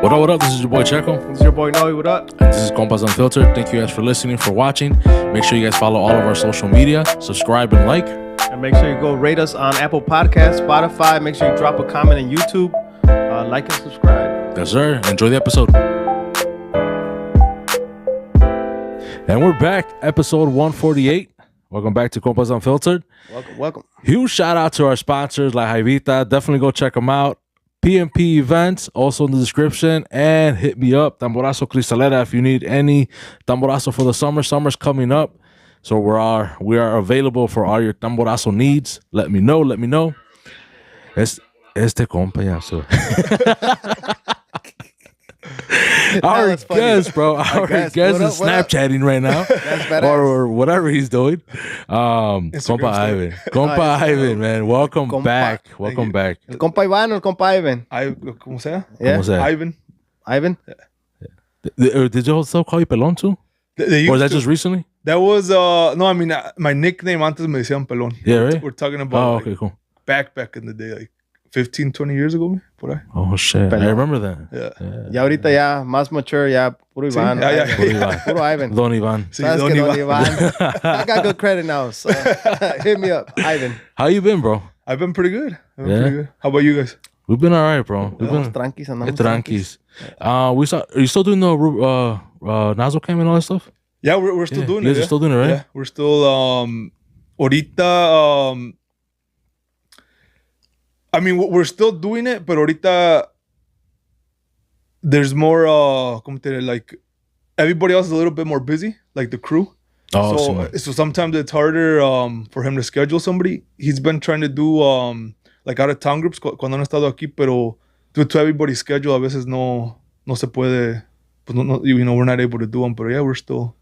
What up? This is your boy Checo. This is your boy Noe. What up? And this is Compas Unfiltered. Thank you guys for listening, for watching. Make sure you guys follow all of our social media, subscribe and like. And make sure you go rate us on Apple Podcasts, Spotify. Make sure you drop a comment on YouTube. Like and subscribe. Yes, sir. Enjoy the episode. And we're back, episode 148. Welcome back to Compas Unfiltered. Welcome. Huge shout out to our sponsors like Jaivita. Definitely go check them out. P&P Events, also in the description. And hit me up, Tamborazo Cristalera, if you need any Tamborazo for the summer. Summer's coming up. So we are available for all your Tamborazo needs. Let me know. Este compa, yeah. So. Our guest, bro. Our guest is Snapchatting right now. or whatever he's doing. Compa Ivan. Compa Ivan, man. Welcome back. Welcome back. El compa Iván o el compa Ivan? ¿Cómo sea? Yeah. Ivan. Ivan? Yeah. Did you also call you Pelón too? Or was that just recently? That was, my nickname antes me decían Pelón. Yeah, right? We're talking about cool. back in the day, like 15, 20 years ago, por ahí. Oh, shit. Pelón. I remember that. Yeah. Ya ahorita ya más mature, ya puro Iván. Sí, Puro Iván. Puro Ivan. Don Iván. Sí, Sabes Don que Don Iván. Iván. I got good credit now, so hit me up, Ivan. How you been, bro? I've been pretty good. How about you guys? We've been all right, bro. We've been Tranquis, andamos tranquis. Are you still doing the nozzle cam and all that stuff? Yeah, we're still doing you it. guys are still doing it, right? Yeah, we're still, ahorita, I mean, we're still doing it, but ahorita there's more, como te diré, like, everybody else is a little bit more busy, like the crew. Oh, So sometimes it's harder for him to schedule somebody. He's been trying to do like out of town groups cuando han estado aquí, pero due to everybody's schedule, a veces no se puede, pues no, we're not able to do them. But yeah, we're still.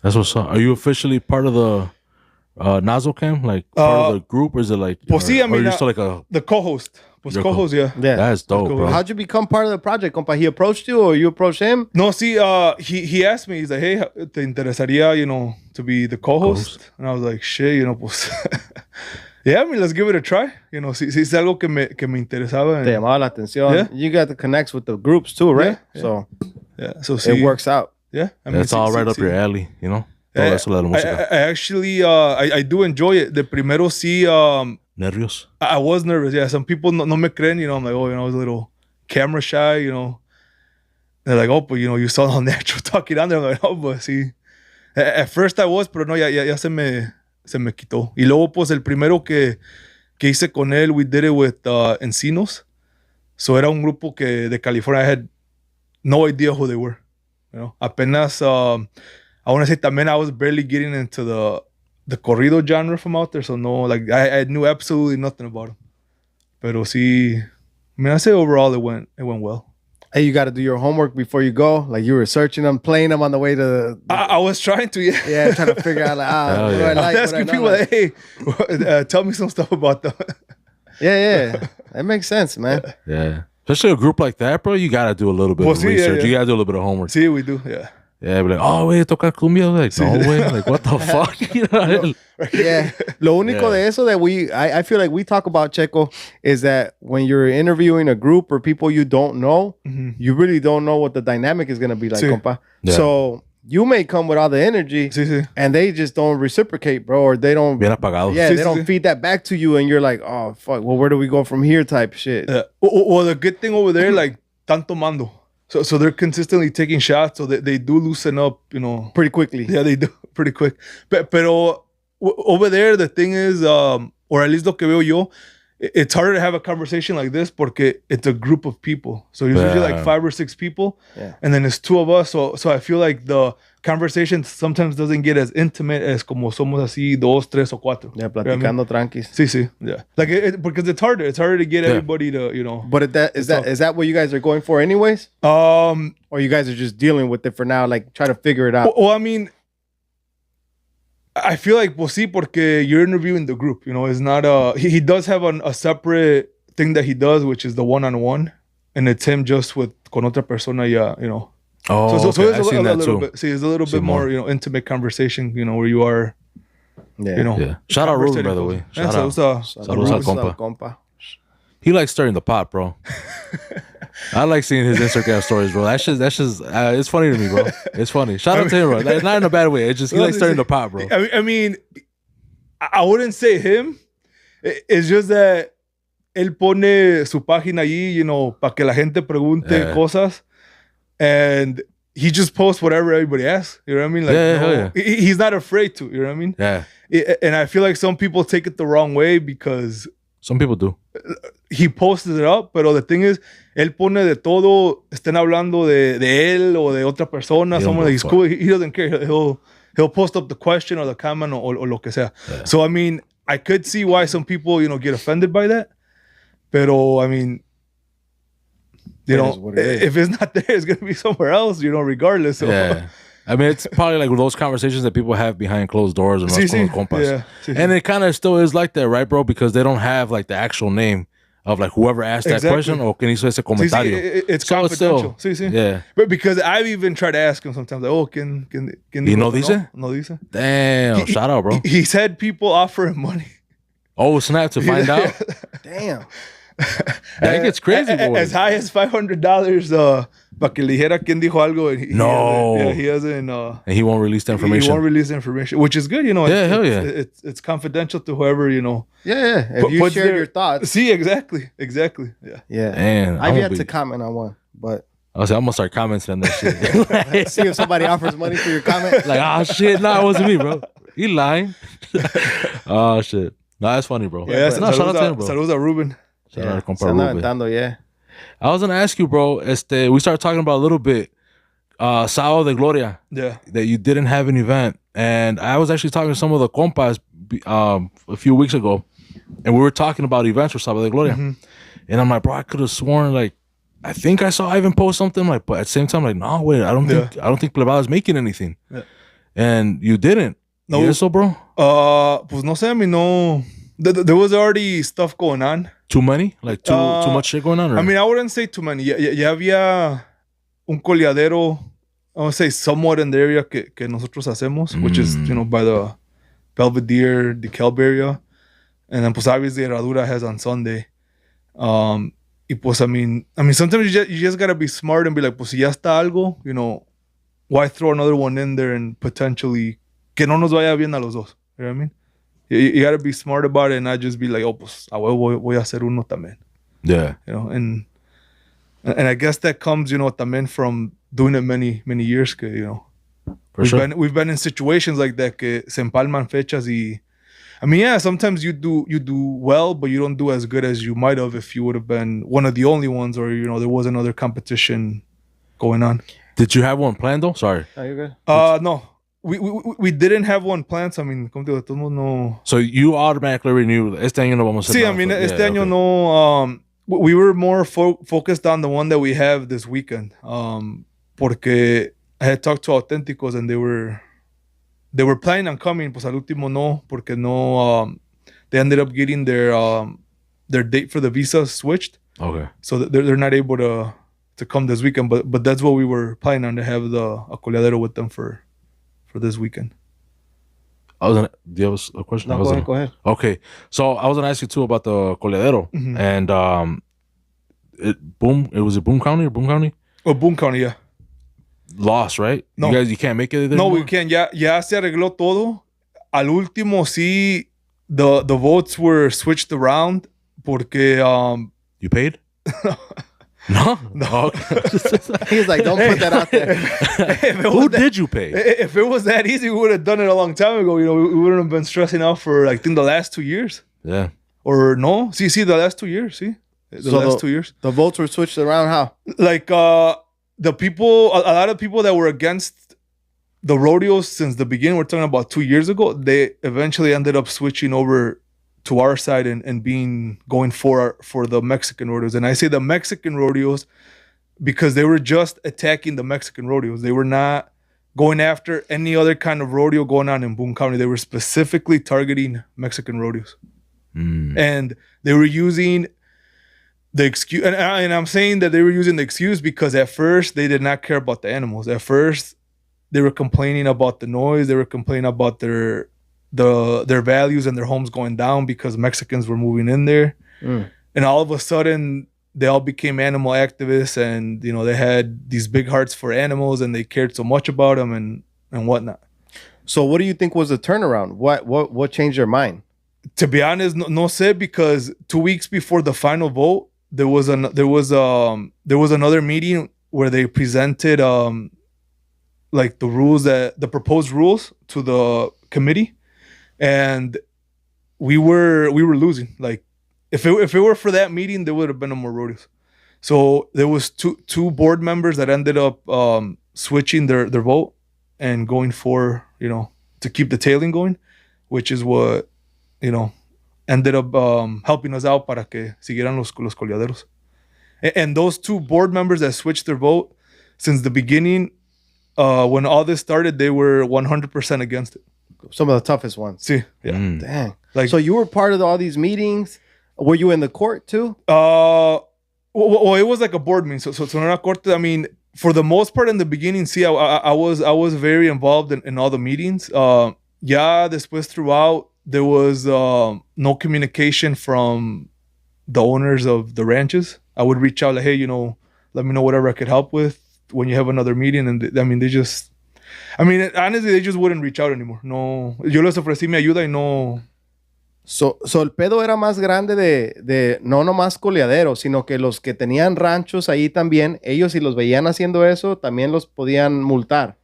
That's what's up. Are you officially part of the nozzle cam? Like part of the group, or is it like? Pues sí, I mean, or you're still like the co-host. Pues Your co-host, yeah. That's dope, bro. How'd you become part of the project, compa? He approached you or you approached him? No, see, he asked me, he's like, hey, ¿te interesaría, to be the co-host? And I was like, shit, pues. Yeah, I mean, let's give it a try. Si es algo que me interesaba. Te llamaba la atención. Yeah. You got to connect with the groups too, right? Yeah. So So it works out. Yeah. I mean, That's all right up your alley, Todo eso de la música. I actually, I do enjoy it. De primero sí, Nervios. I was nervous. Yeah, some people no me creen, I'm like, I was a little camera shy, They're like, oh, but you sound all natural talking on there. I'm like, oh, but sí. At first I was, pero no, ya se me quitó. Y luego, pues, el primero que hice con él, we did it with Encinos. So era un grupo de California. I had no idea who they were. Apenas, I want to say también I was barely getting into the corrido genre from out there. So no, like, I knew absolutely nothing about them. Pero sí, I mean, I say overall it went well. Hey, you got to do your homework before you go. Like you were searching them, playing them on the way to. I was trying to, yeah. Yeah, trying to figure out like, what do I like, asking people, like, hey, tell me some stuff about them. Yeah. That makes sense, man. Yeah. Especially a group like that, bro, you got to do a little bit of research. Yeah. You got to do a little bit of homework. Sí, we do, yeah. Yeah, be like, oh, wait, toca cumbia. Like, no, way. Like, what the fuck? Yeah. Lo único de eso that I feel like we talk about, Checo, is that when you're interviewing a group or people you don't know, you really don't know what the dynamic is going to be like, compa. Yeah. So you may come with all the energy and they just don't reciprocate, bro, or they don't. Bien apagados. Yeah, they don't feed that back to you and you're like, oh, fuck, well, where do we go from here type shit. Well, the good thing over there, like, tanto mando. So they're consistently taking shots, so they do loosen up, pretty quickly. Yeah, they do pretty quick. Pero over there, the thing is, or at least lo que veo yo, it's harder to have a conversation like this porque it's a group of people. So it's usually like 5 or 6 people, and then it's 2 of us. So I feel like the conversation sometimes doesn't get as intimate as como somos así 2, 3 o 4. Yeah, platicando tranquis. Sí, yeah. Like because it's harder. It's harder to get everybody to, But is that what you guys are going for anyways? Or you guys are just dealing with it for now, like try to figure it out? Well, I mean, I feel like, sí, porque you're interviewing the group, it's not he does have a separate thing that he does, which is the one-on-one, and it's him just con otra persona, Oh, so okay. it's I've seen that little too. bit, see, it's a little bit more, intimate conversation, where you are, Yeah. Shout out Ruben, by the way. Shout out. Saludos al compa. He likes stirring the pot, bro. I like seeing his Instagram stories, bro. That's just it's funny to me, bro. It's funny. Shout out to him, bro. Like, not in a bad way. It's just he likes stirring the pot, bro. I mean, I wouldn't say him. It's just that él pone su página allí, you know, para que la gente pregunte cosas, and he just posts whatever everybody asks. You know what I mean? Like, he's not afraid to. You know what I mean? Yeah. And I feel like some people take it the wrong way because some people do. He posted it up, pero the thing is, él pone de todo. Estén hablando de él o de otra persona. Someone that he's cool. He doesn't care. He'll post up the question or the comment or lo que sea. Yeah. So I mean, I could see why some people, you know, get offended by that. Pero I mean, you know, if it's not there, it's gonna be somewhere else. You know, regardless. So. Yeah. I mean, it's probably like those conversations that people have behind closed doors and compas. And it kind of still is like that, right, bro? Because they don't have like the actual name of like whoever asked that question or quien hizo ese comentario. It's confidential. Yeah. But because I've even tried to ask him sometimes, like, oh, ¿quién ¿Y no dice? No dice. Damn, shout out, bro. He's had people offer him money. Oh, snap, to find out? Damn. That gets crazy, boy. As high as $500 para que le dijera quién dijo algo. He hasn't. And he won't release the information. He won't release the information, which is good, you know. Hell yeah. It's confidential to whoever, you know. Yeah. If you share your thoughts. See, exactly. Yeah. Man, I've yet to comment on one, but. I'm gonna start commenting on that shit. See if somebody offers money for your comment. Like, oh shit, no, it wasn't me, bro. He lying. Oh shit. No, that's funny, bro. Yeah, shout out to him, bro. Saludos a Ruben. Shout out to Compa Ruben. I was gonna ask you, bro. We started talking about a little bit Sábado de Gloria. Yeah. That you didn't have an event, and I was actually talking to some of the compas a few weeks ago, and we were talking about events for Sábado de Gloria, and I'm like, bro, I could have sworn like I think I saw Ivan post something like, but at the same time, like, no, wait, I don't think Plebada is making anything, and you didn't. No, ¿Y eso, bro? Pues no sé, I mean, no. There was already stuff going on. Too many? Like too much shit going on? Or? I mean, I wouldn't say too many. Ya había un coleadero, I would say somewhat in the area que nosotros hacemos, which is, you know, by the Belvedere, DeKalb area. And then, pues, obviously, Herradura has on Sunday. Y pues, I mean, sometimes you just gotta be smart and be like, pues, si ya está algo, you know, why throw another one in there and potentially que no nos vaya bien a los dos? You know what I mean? You gotta be smart about it and not just be like, oh, pues, a huevo voy a hacer uno también. Yeah. You know, and I guess that comes, you know, también from doing it many years, que, you know. We've been in situations like that que se empalman fechas y I mean, yeah, sometimes you do well, but you don't do as good as you might have if you would have been one of the only ones or, you know, there was another competition going on. Did you have one planned though? Sorry. Are you good? No. We didn't have one planned. So, I mean, como te digo, todo no. So you automatically renew. Este año no vamos a hacer nada. Sí, I mean, este año no. We were more focused on the one that we have this weekend. Porque I had talked to Auténticos and they were planning on coming. Pues al último no, porque no. They ended up getting their date for the visa switched. Okay. So they're not able to come this weekend. But that's what we were planning on, to have a coleadero with them for this weekend. Do you have a question? No, go ahead. Okay. So I was going to ask you too about the Coleadero. And it was Boone County or Boone County? Oh, Boone County, yeah. Lost, right? No. You can't make it there No, anymore? we can't. Ya se arregló todo. Al último, sí, the votes were switched around porque... You paid? No. Okay. He's like, don't put that out there. Who did you pay? If it was that easy, we would have done it a long time ago. You know, we wouldn't have been stressing out for, I think, the last 2 years. Yeah. Or no? See, the last 2 years. See, the last 2 years. The votes were switched around. How? Like the people, a lot of people that were against the rodeos since the beginning. We're talking about 2 years ago. They eventually ended up switching over to our side and going for the Mexican rodeos. And I say the Mexican rodeos because they were just attacking the Mexican rodeos. They were not going after any other kind of rodeo going on in Boone County. They were specifically targeting Mexican rodeos. And they were using the excuse, and I'm saying that they were using the excuse because at first they did not care about the animals. At first they were complaining about the noise. They were complaining about their values and their homes going down because Mexicans were moving in there. and all of a sudden they all became animal activists, and you know they had these big hearts for animals, and they cared so much about them and whatnot. So what do you think was the turnaround? What changed their mind? To be honest, no sé, because 2 weeks before the final vote, there was another meeting where they presented like the proposed rules to the committee, and we were losing. Like if it were for that meeting, there would have been no more rodeos. So there was two board members that ended up switching their vote and going for, you know, to keep the tailing going, which is what, you know, ended up helping us out para que siguieran los coleaderos. And those two board members that switched their vote, since the beginning, when all this started, they were 100% against it. Some of the toughest ones. Sí. Yeah. Dang. Like, so you were part of all these meetings. Were you in the court too? Well, it was like a board meeting. So no era corte. I mean, for the most part in the beginning, see, I was very involved in all the meetings. Yeah, después throughout, there was no communication from the owners of the ranches. I would reach out like, hey, you know, let me know whatever I could help with when you have another meeting. And honestly, they just wouldn't reach out anymore. No, yo les ofrecí mi ayuda y no. So el pedo era más grande de no nomás coleaderos, sino que los que tenían ranchos ahí también, ellos si los veían haciendo eso, también los podían multar.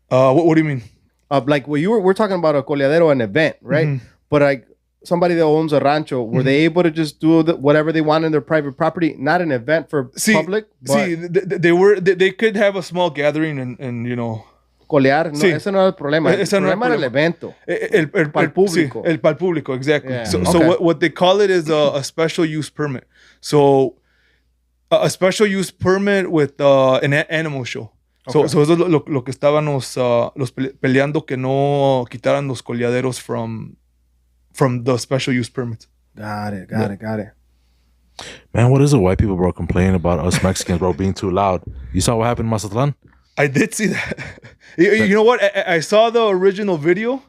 What do you mean? Like we're talking about a coleadero, an event, right? Mm-hmm. But like somebody that owns a rancho, were they able to just do whatever they want in their private property? Not an event for public. They could have a small gathering and you know. Colear, no, ese no era el problema. El problema era el evento. Para el público. Sí, para el público, exactly. Yeah. So what they call it is a special use permit. So a special use permit with an animal show. Okay. So eso es lo que estábamos los peleando, que no quitaran los coleaderos from the special use permits. Got it. Man, what is it white people, bro, complaining about us Mexicans, bro, being too loud? You saw what happened in Mazatlan? I did see that. You know what? I saw the original video,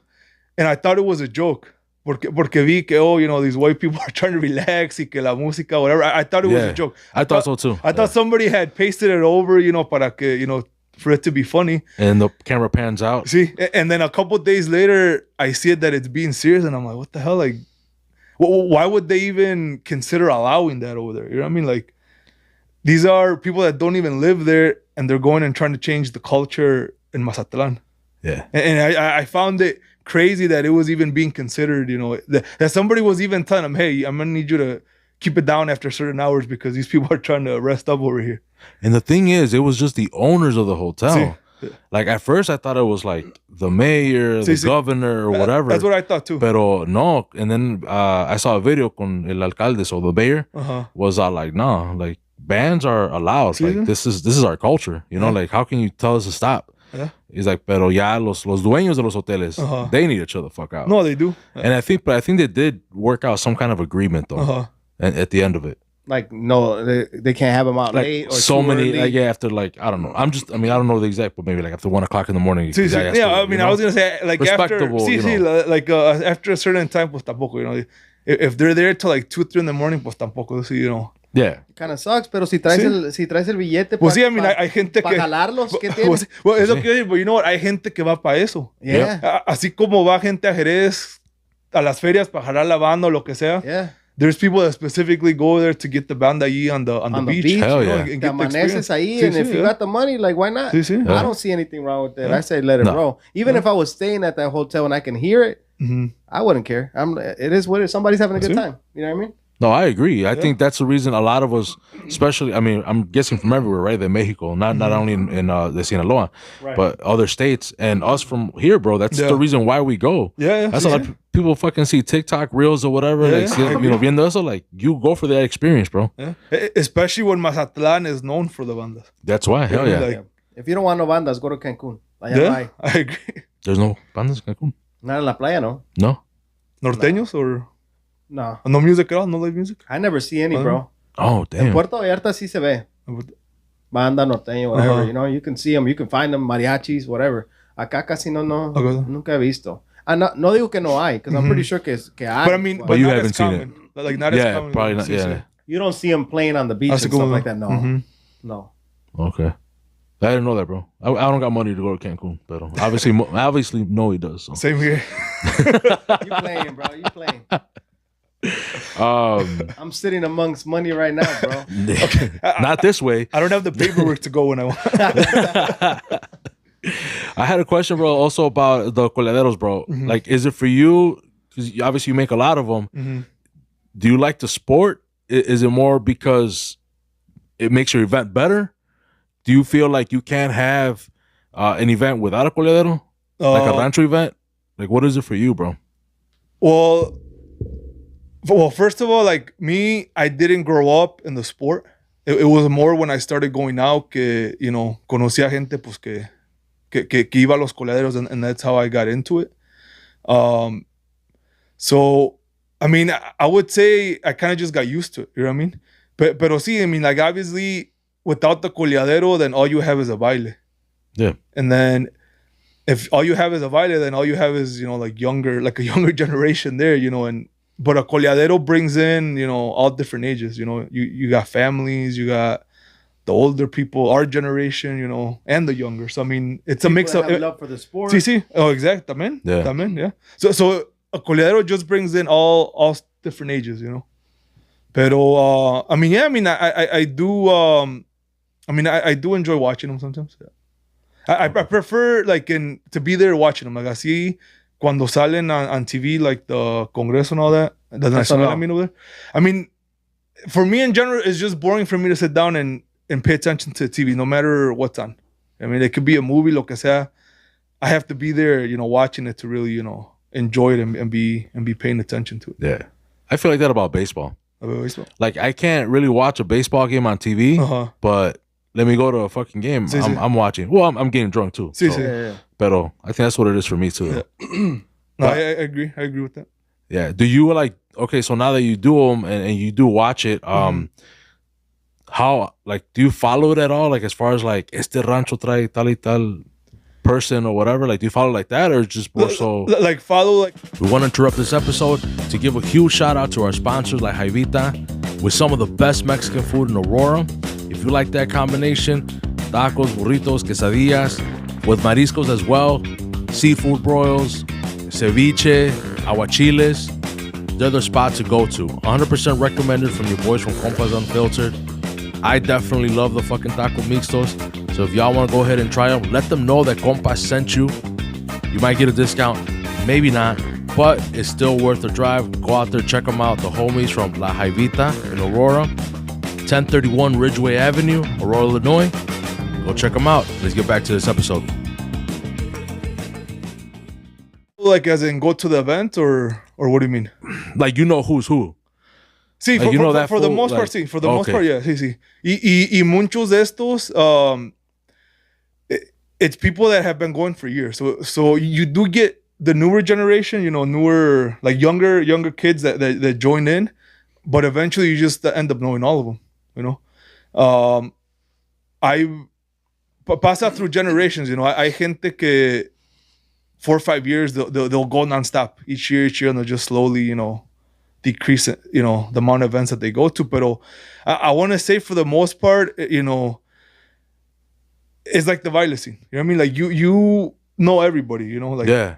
and I thought it was a joke. Porque vi que, oh, you know, these white people are trying to relax y que la música, whatever. I thought it was a joke. I thought so too. I thought somebody had pasted it over, you know, para que, you know, for it to be funny. And the camera pans out. See? And then a couple days later, I see it that it's being serious, and I'm like, what the hell? Like, why would they even consider allowing that over there? You know what I mean? Like, these are people that don't even live there, and they're going and trying to change the culture in Mazatlan. Yeah. And I found it crazy that it was even being considered, you know, that somebody was even telling them, hey, I'm going to need you to keep it down after certain hours because these people are trying to rest up over here. And the thing is, it was just the owners of the hotel. Sí. Like, at first, I thought it was like the mayor, the governor, or whatever. That's what I thought too. Pero no. And then I saw a video con el alcalde, so the mayor was like, no, like, bands are allowed. Sí, like, this is our culture. You know, like, how can you tell us to stop? Yeah. He's like, pero ya los dueños de los hoteles, they need to chill the fuck out. No, they do. Yeah. And I think they did work out some kind of agreement though. And at the end of it, like, no, they can't have them out like late or so many. Early. Like, yeah, after, like, I don't know. I don't know the exact, but maybe like after 1 o'clock in the morning. Sí, sí. Yeah, I mean, I was gonna say like after, like after a certain time, pues tampoco. You know, if they're there till like 2, 3 in the morning, pues tampoco. So, you know. Yeah. It kind of sucks, pero si traes el billete pues sí, I mean, hay gente para jalarlos, ¿qué tienes? Well, es lo que yo digo, you know what? Hay gente que va para eso. Yeah. Así como va gente a Jerez a las ferias para jalar la banda o lo que sea. Yeah. There's people that specifically go there to get the banda ahí on the beach. Hell yeah. Te amaneces ahí, and if you got the money, like, why not? Sí, sí. I don't see anything wrong with that. I say let it roll. Even if I was staying at that hotel and I can hear it, I wouldn't care. It is what it is. Somebody's having a good time. You know what I mean? No, I agree. I think that's the reason a lot of us, especially, I mean, I'm guessing from everywhere, right? In Mexico, not only in the Sinaloa, but other states, and us from here, bro. That's the reason why we go. Yeah. That's a lot of people fucking see TikTok reels or whatever. Like, see, you know, viendo eso, like, you go for that experience, bro. Yeah. Especially when Mazatlan is known for the bandas. That's why. Hell yeah. Like, if you don't want no bandas, go to Cancun. I agree. There's no bandas in Cancun. Not in la playa, no. No. Norteños or? No. No music at all? No live music? I never see any, bro. Oh, damn. En Puerto Vallarta sí se ve. Banda, norteño, whatever. You know, you can see them. You can find them, mariachis, whatever. Acá casi no, nunca he visto. No digo que no hay, because I'm pretty sure que hay. But I mean, but you haven't seen common. Like, not as common. Probably not. Yeah. You don't see them playing on the beach and stuff like that. No, no. Okay. I didn't know that, bro. I don't got money to go to Cancun, but obviously, no, he does. So. Same here. You playing, bro? You playing? I'm sitting amongst money right now, bro. Okay. Not this way. I don't have the paperwork to go when I want. I had a question, bro, also about the Coleaderos, bro. Like, is it for you? Because obviously you make a lot of them. Do you like the sport? Is it more because it makes your event better? Do you feel like you can't have an event without a Coleadero? Like a rancho event? Like, what is it for you, bro? Well, first of all, like me, I didn't grow up in the sport. It was more when I started going out que, you know, conocía gente pues que iba a los Coleaderos, and that's how I got into it. So, I mean, I would say I kind of just got used to it, you know what I mean? Pero sí, I mean, like obviously, without the Coleadero, then all you have is a baile. Yeah. And then if all you have is a baile, then all you have is, you know, like a younger generation there, you know, but a Coleadero brings in, you know, all different ages, you know, you got families, you got the older people, our generation, you know, and the younger. So, I mean, it's a mix of love for the sport. Sí. Oh, exactly. También. Yeah. También, yeah. So a Coleadero just brings in all different ages, you know. Pero, I mean, yeah, I mean, I do, I mean, I do enjoy watching them sometimes. Yeah. I prefer like to be there watching them. Like así cuando salen on TV, like the Congreso and all that. The Nacional, I mean, over there. I mean, for me in general, it's just boring for me to sit down and pay attention to TV, no matter what's on. I mean, it could be a movie, lo que sea. I have to be there, you know, watching it to really, you know, enjoy it and be paying attention to it. Yeah. I feel like that about baseball. Like, I can't really watch a baseball game on TV, but let me go to a fucking game. I'm watching. Well, I'm getting drunk too. Yeah. Pero I think that's what it is for me too. Yeah. No, I agree. I agree with that. Yeah. Do you like, okay, so now that you do them and you do watch it, how, like, do you follow it at all? Like, as far as like, este rancho trae tal y tal person or whatever? Like, do you follow like that, or just more so? Like, follow, like. We want to interrupt this episode to give a huge shout out to our sponsors like Jaivita, with some of the best Mexican food in Aurora. If you like that combination, tacos, burritos, quesadillas, with mariscos as well, seafood broils, ceviche, aguachiles, they're the spot to go to. 100% recommended from your boys from Compas Unfiltered. I definitely love the fucking taco mixtos. So if y'all want to go ahead and try them, let them know that Compas sent you. You might get a discount, maybe not, but it's still worth the drive. Go out there, check them out. The homies from La Jaivita in Aurora, 1031 Ridgeway Avenue, Aurora, Illinois. Go check them out. Let's get back to this episode. Like, as in go to the event, or what do you mean? Like, you know who's who. Sí, like, for the most part, sí. For the most part, yeah, sí. Y muchos de estos, it's people that have been going for years. So you do get the newer generation, you know, like younger kids that join in, but eventually you just end up knowing all of them, you know. Pasa through generations, you know. Hay gente que 4 or 5 years they'll go nonstop each year, and they'll just slowly, you know, decrease it, you know, the amount of events that they go to. But I want to say, for the most part, you know, it's like the baile scene. You know what I mean? Like, you know everybody, you know, like, yeah.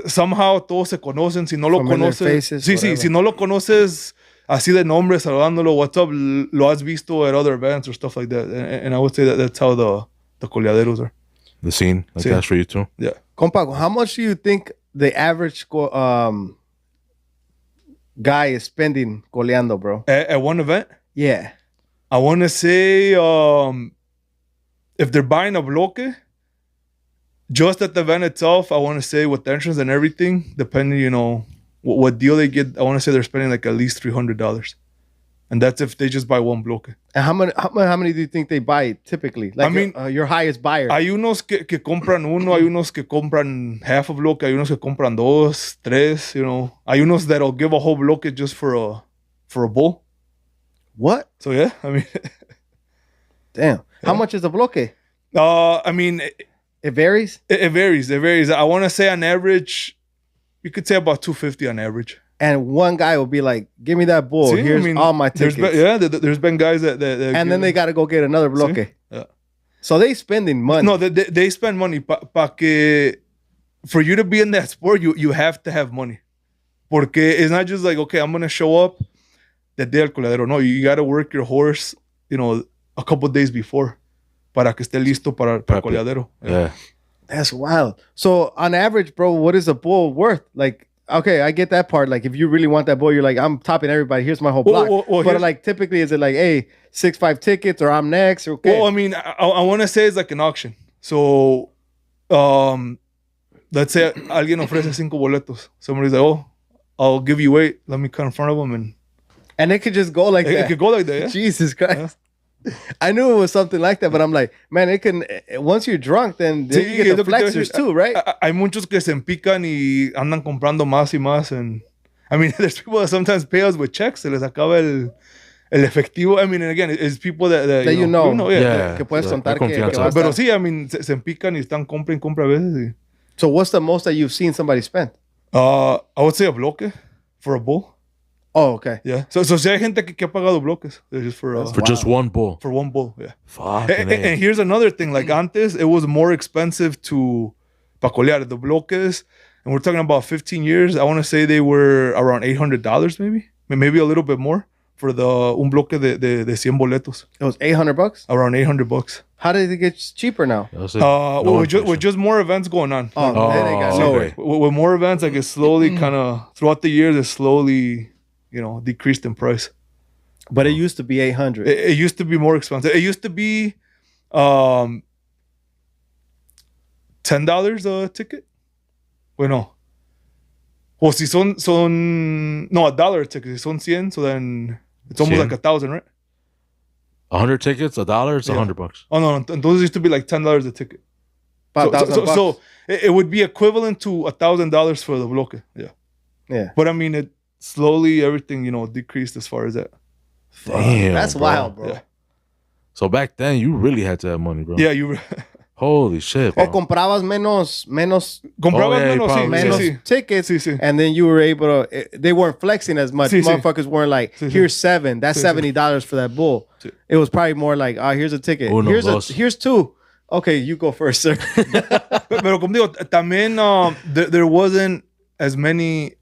Somehow todos se conocen. Si no lo conoces, faces, sí, si no lo conoces así de nombre, saludándolo, what's up, lo has visto at other events or stuff like that. And I would say that's how the Coleaderos are. The scene, like, that's for you too. Yeah. Compa, how much do you think the average guy is spending coleando, bro? At one event? Yeah. I want to say, if they're buying a bloque, just at the event itself, I want to say with the entrance and everything, depending, you know, what deal they get, I want to say they're spending like at least $300. And that's if they just buy one bloque. And how many do you think they buy typically? Like, I mean, your highest buyer. Hay unos que compran uno, hay unos que compran half a bloque, hay unos que compran dos, tres, you know. Hay unos that'll give a whole bloque just for a bowl. What? So yeah, I mean. Damn. Yeah. How much is a bloque? I mean. It varies? It varies. I want to say on average, you could say about $250 on average. and one guy will be like, "Give me that bull. Here's all my tickets." There's been guys that and then they got to go get another bloque. Yeah. So they spending money. No, they spend money for you to be in that sport, you have to have money. Porque it's not just like, okay, I'm gonna show up the day del coladero. No, you got to work your horse, a couple days before, para que esté listo para coladero. Yeah. That's wild. So on average, bro, what is a bull worth? Like, okay, I get that part. Like, if you really want that bull, you're like, I'm topping everybody. Here's my whole block. But like, typically, is it like, hey, 6-5 tickets, or I'm next? Okay. Well, I mean, I want to say it's like an auction. So, let's say alguien ofrece 5 boletos. Somebody's like, oh, I'll give you 8. Let me cut in front of them, and it could just go like that. It could go like that. Yeah. Jesus Christ. Yeah. I knew it was something like that, but I'm like, man, it can. Once you're drunk, then you get the flexors too, right? Hay muchos que se empican y andan comprando más y más. And I mean, there's people that sometimes pay us with checks. Se les acaba el efectivo. I mean, and again, it's people that you know. Yeah. Que puedes contar que pero sí, I mean, se empican y están compra a veces. So what's the most that you've seen somebody spend? I would say a bloque for a bull. Oh, okay. Yeah. So si hay gente que ha pagado bloques just for just one bull. For one bull, yeah. Fuck. And here's another thing. Like antes, it was more expensive to colear the bloques, and we're talking about 15 years. I want to say they were around $800, maybe a little bit more for un bloque de 100 boletos. It was $800. Around $800. How did it get cheaper now? With just more events going on. Oh, then it got lower. With more events, like it slowly kind of throughout the years, it slowly. Decreased in price. But it used to be $800. It used to be more expensive. It used to be $10 a ticket. Bueno. Well, si son no, $1 a ticket. Si son 100, so then it's almost 100. like 1,000, right? 100 tickets, $1, it's $100. Oh no, those used to be like $10 a ticket. So it would be equivalent to $1,000 for the bloque. Yeah. But I mean, it slowly everything decreased as far as that. Damn, that's wild, bro. Yeah. So back then you really had to have money, bro. Yeah, you. Holy shit, bro. O comprabas menos sí. tickets, Sí. and then you were able to. They weren't flexing as much. Motherfuckers weren't like, here's 7. That's $70 for that bull. Sí. It was probably more like, here's a ticket. Here's 2. Okay, you go first, sir. Pero como digo, también there wasn't as many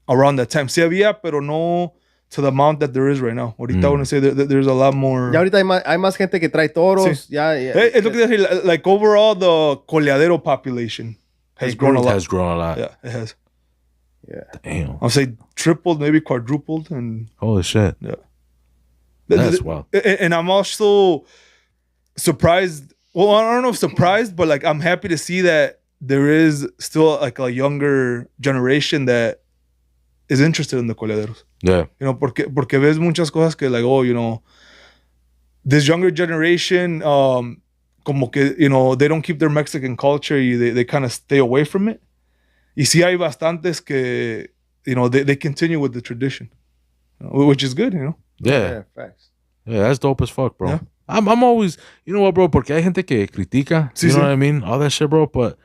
around that time. Sí había, pero no to the amount that there is right now. Ahorita I want to say that there's a lot more. Ya ahorita hay más gente que trae toros. Sí. Es lo que decir, like overall the coleadero population has grown a lot. Yeah, it has. Yeah. Damn. I'll say tripled, maybe quadrupled, and holy shit. Yeah. That's wild. And I'm also surprised. Well, I don't know if surprised, but like I'm happy to see that there is still like a younger generation that is interested in the coleaderos. Yeah. Porque ves muchas cosas que like, this younger generation, como que, they don't keep their Mexican culture y they kind of stay away from it. Y sí hay bastantes que, they continue with the tradition, which is good, Yeah. Facts. Yeah, that's dope as fuck, bro. Yeah. I'm always, you know what, bro? Porque hay gente que critica, you know what I mean? All that shit, bro. But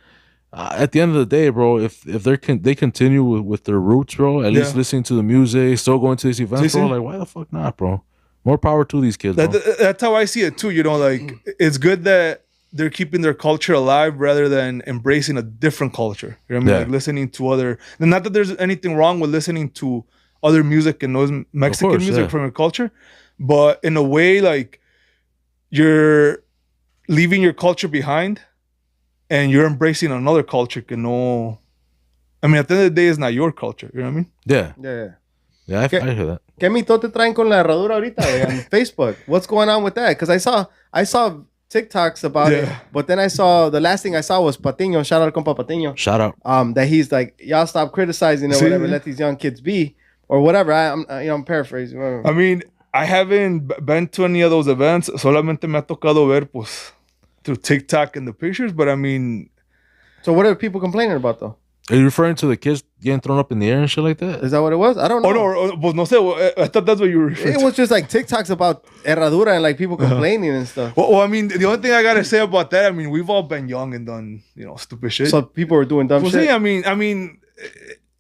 at the end of the day, bro, if they continue with their roots, bro, at least listening to the music, still going to these events, bro, like, why the fuck not, bro? More power to these kids, bro. That's how I see it, too. Like, it's good that they're keeping their culture alive rather than embracing a different culture. You know what I mean? Like, listening to other... Not that there's anything wrong with listening to other music and those Mexican music from your culture, but in a way, like, you're leaving your culture behind and you're embracing another culture que no... I mean, at the end of the day, it's not your culture. You know what I mean? Yeah. Yeah, I hear that. ¿Qué mito te traen con la herradura ahorita on Facebook? What's going on with that? Because I saw TikToks about it, but then the last thing I saw was Patiño. Shout out Compa Patiño. Shout out. That he's like, y'all stop criticizing or whatever, let these young kids be or whatever. I'm paraphrasing. Whatever. I mean, I haven't been to any of those events. Solamente me ha tocado ver, pues, through TikTok and the pictures, but I mean... So what are people complaining about, though? Are you referring to the kids getting thrown up in the air and shit like that? Is that what it was? I don't know. Oh, no, pues no sé. I thought that's what you were referring to. It was just like TikToks about herradura and like people complaining and stuff. Well, I mean, the only thing I gotta say about that, I mean, we've all been young and done, stupid shit. So people were doing dumb shit? See, I mean,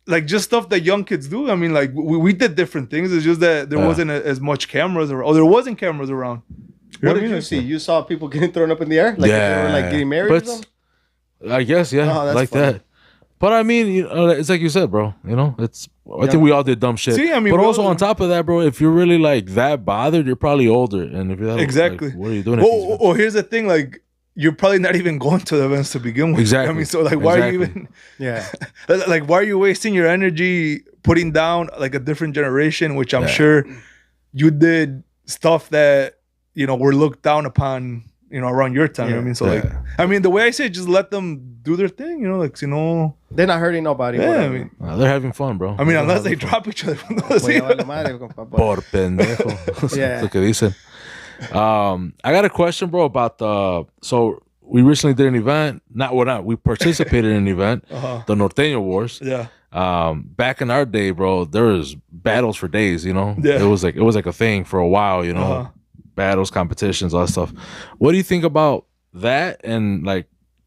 like just stuff that young kids do. I mean, like we did different things. It's just that there wasn't as much cameras around. Or there wasn't cameras around. What did you see? You saw people getting thrown up in the air? Like if they were like getting married or something? I guess, yeah. Oh, that's like funny. that. But I mean, you know, it's like you said, bro. You know, I think we all did dumb shit. See, I mean, but also on top of that, bro, if you're really like that bothered, you're probably older. And if you're that exactly, like, what are you doing? Well, here's the thing, like you're probably not even going to the events to begin with. Exactly. I mean, so like, why are you even? Yeah. Like, why are you wasting your energy putting down like a different generation, which I'm sure you did stuff that were looked down upon. Around your time. You know what I mean? So like, I mean, the way I say it, just let them do their thing, They're not hurting nobody. Yeah, I mean, they're having fun, bro. I mean, unless they drop each other. Por pendejo. Yeah. Lo que dicen. I got a question, bro, about so we recently did an event. We participated in an event, the Norteño Wars. Yeah. Back in our day, bro, there was battles for days, Yeah. It was like a thing for a while, battles, competitions, all that stuff. What do you think about that? And like,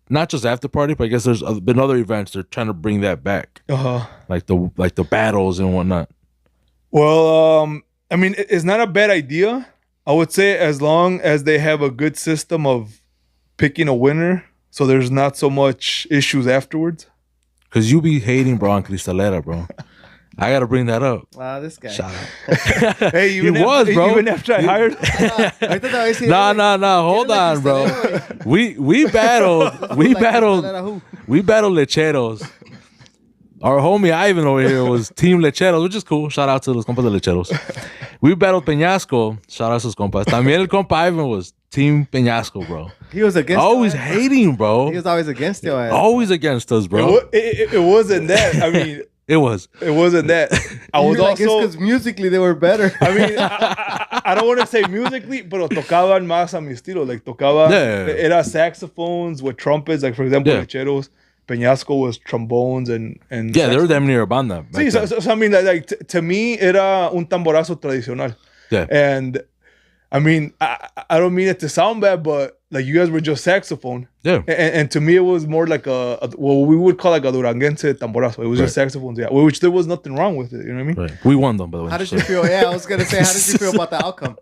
not just after party, but I guess there's been other events they're trying to bring that back, like the battles and whatnot. Well, I mean, it's not a bad idea. I would say as long as they have a good system of picking a winner, so there's not so much issues afterwards. Cause you be hating, bro, on Cristalera, bro. I gotta bring that up. Wow, this guy. Shout out. Hey, He was, bro. Even after I hired. No. Hold on, bro. We battled lecheros. Our homie Ivan over here was Team Lecheros, which is cool. Shout out to los compas de Lecheros. We battled Peñasco. Shout out to los compas. También el compa Ivan was Team Peñasco, bro. He was against always hating, bro. He was always against you. Always against us, bro. It wasn't that. I mean, it wasn't that. I was like, also because musically they were better. I mean, I don't want to say musically, pero tocaban más a mi estilo. Like tocaban, era saxophones with trumpets. Like for example, Lecheros. Peñasco was trombones and yeah, they were damn near a banda. Sí, so I mean, like to me, era un tamborazo tradicional. Yeah. And I mean, I don't mean it to sound bad, but like you guys were just saxophone. Yeah. And to me, it was more like what we would call like a duranguense tamborazo. It was just saxophones, yeah. Which there was nothing wrong with it. You know what I mean? Right. We won them, by the way. How did you feel? Yeah, I was gonna say, how did you feel about the outcome?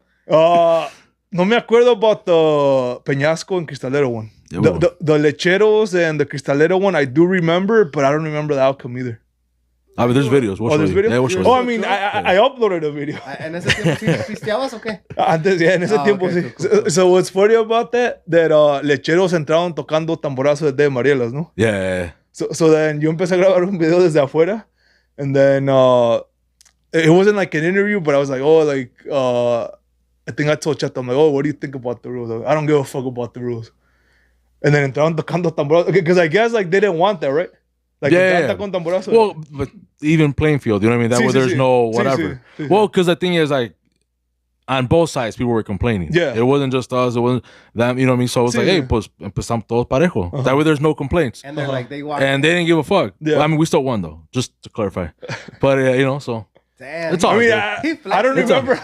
No me acuerdo about the Peñasco and Cristalero one. The Lecheros and the Cristalero one, I do remember, but I don't remember the outcome either. I mean, there's videos. There's videos? Yeah, we'll show you. I mean, I uploaded a video. ¿En ese tiempo sí pisteabas o qué? Antes, yeah, en ese tiempo okay, sí. cool. So what's funny about that Lecheros entraron tocando tamborazo desde Marielas, ¿no? Yeah. So then yo empecé a grabar un video desde afuera, and then it wasn't like an interview, but I was like, I think I told Chato, I'm like, what do you think about the rules? Like, I don't give a fuck about the rules. And then entraron tocando tamborazo. Because I guess like they didn't want that, right? Like con tamborazo. Well, but even playing field, you know what I mean? That way there's no whatever. Well, because the thing is like, on both sides, people were complaining. Yeah. It wasn't just us. It wasn't them, you know what I mean? So it was like, hey, pues empezamos todos parejo. That way there's no complaints. And they're like, they walk. And they didn't give a fuck. Yeah. I mean, we still won though, just to clarify. But, so. Damn. It's all I mean, good. I don't remember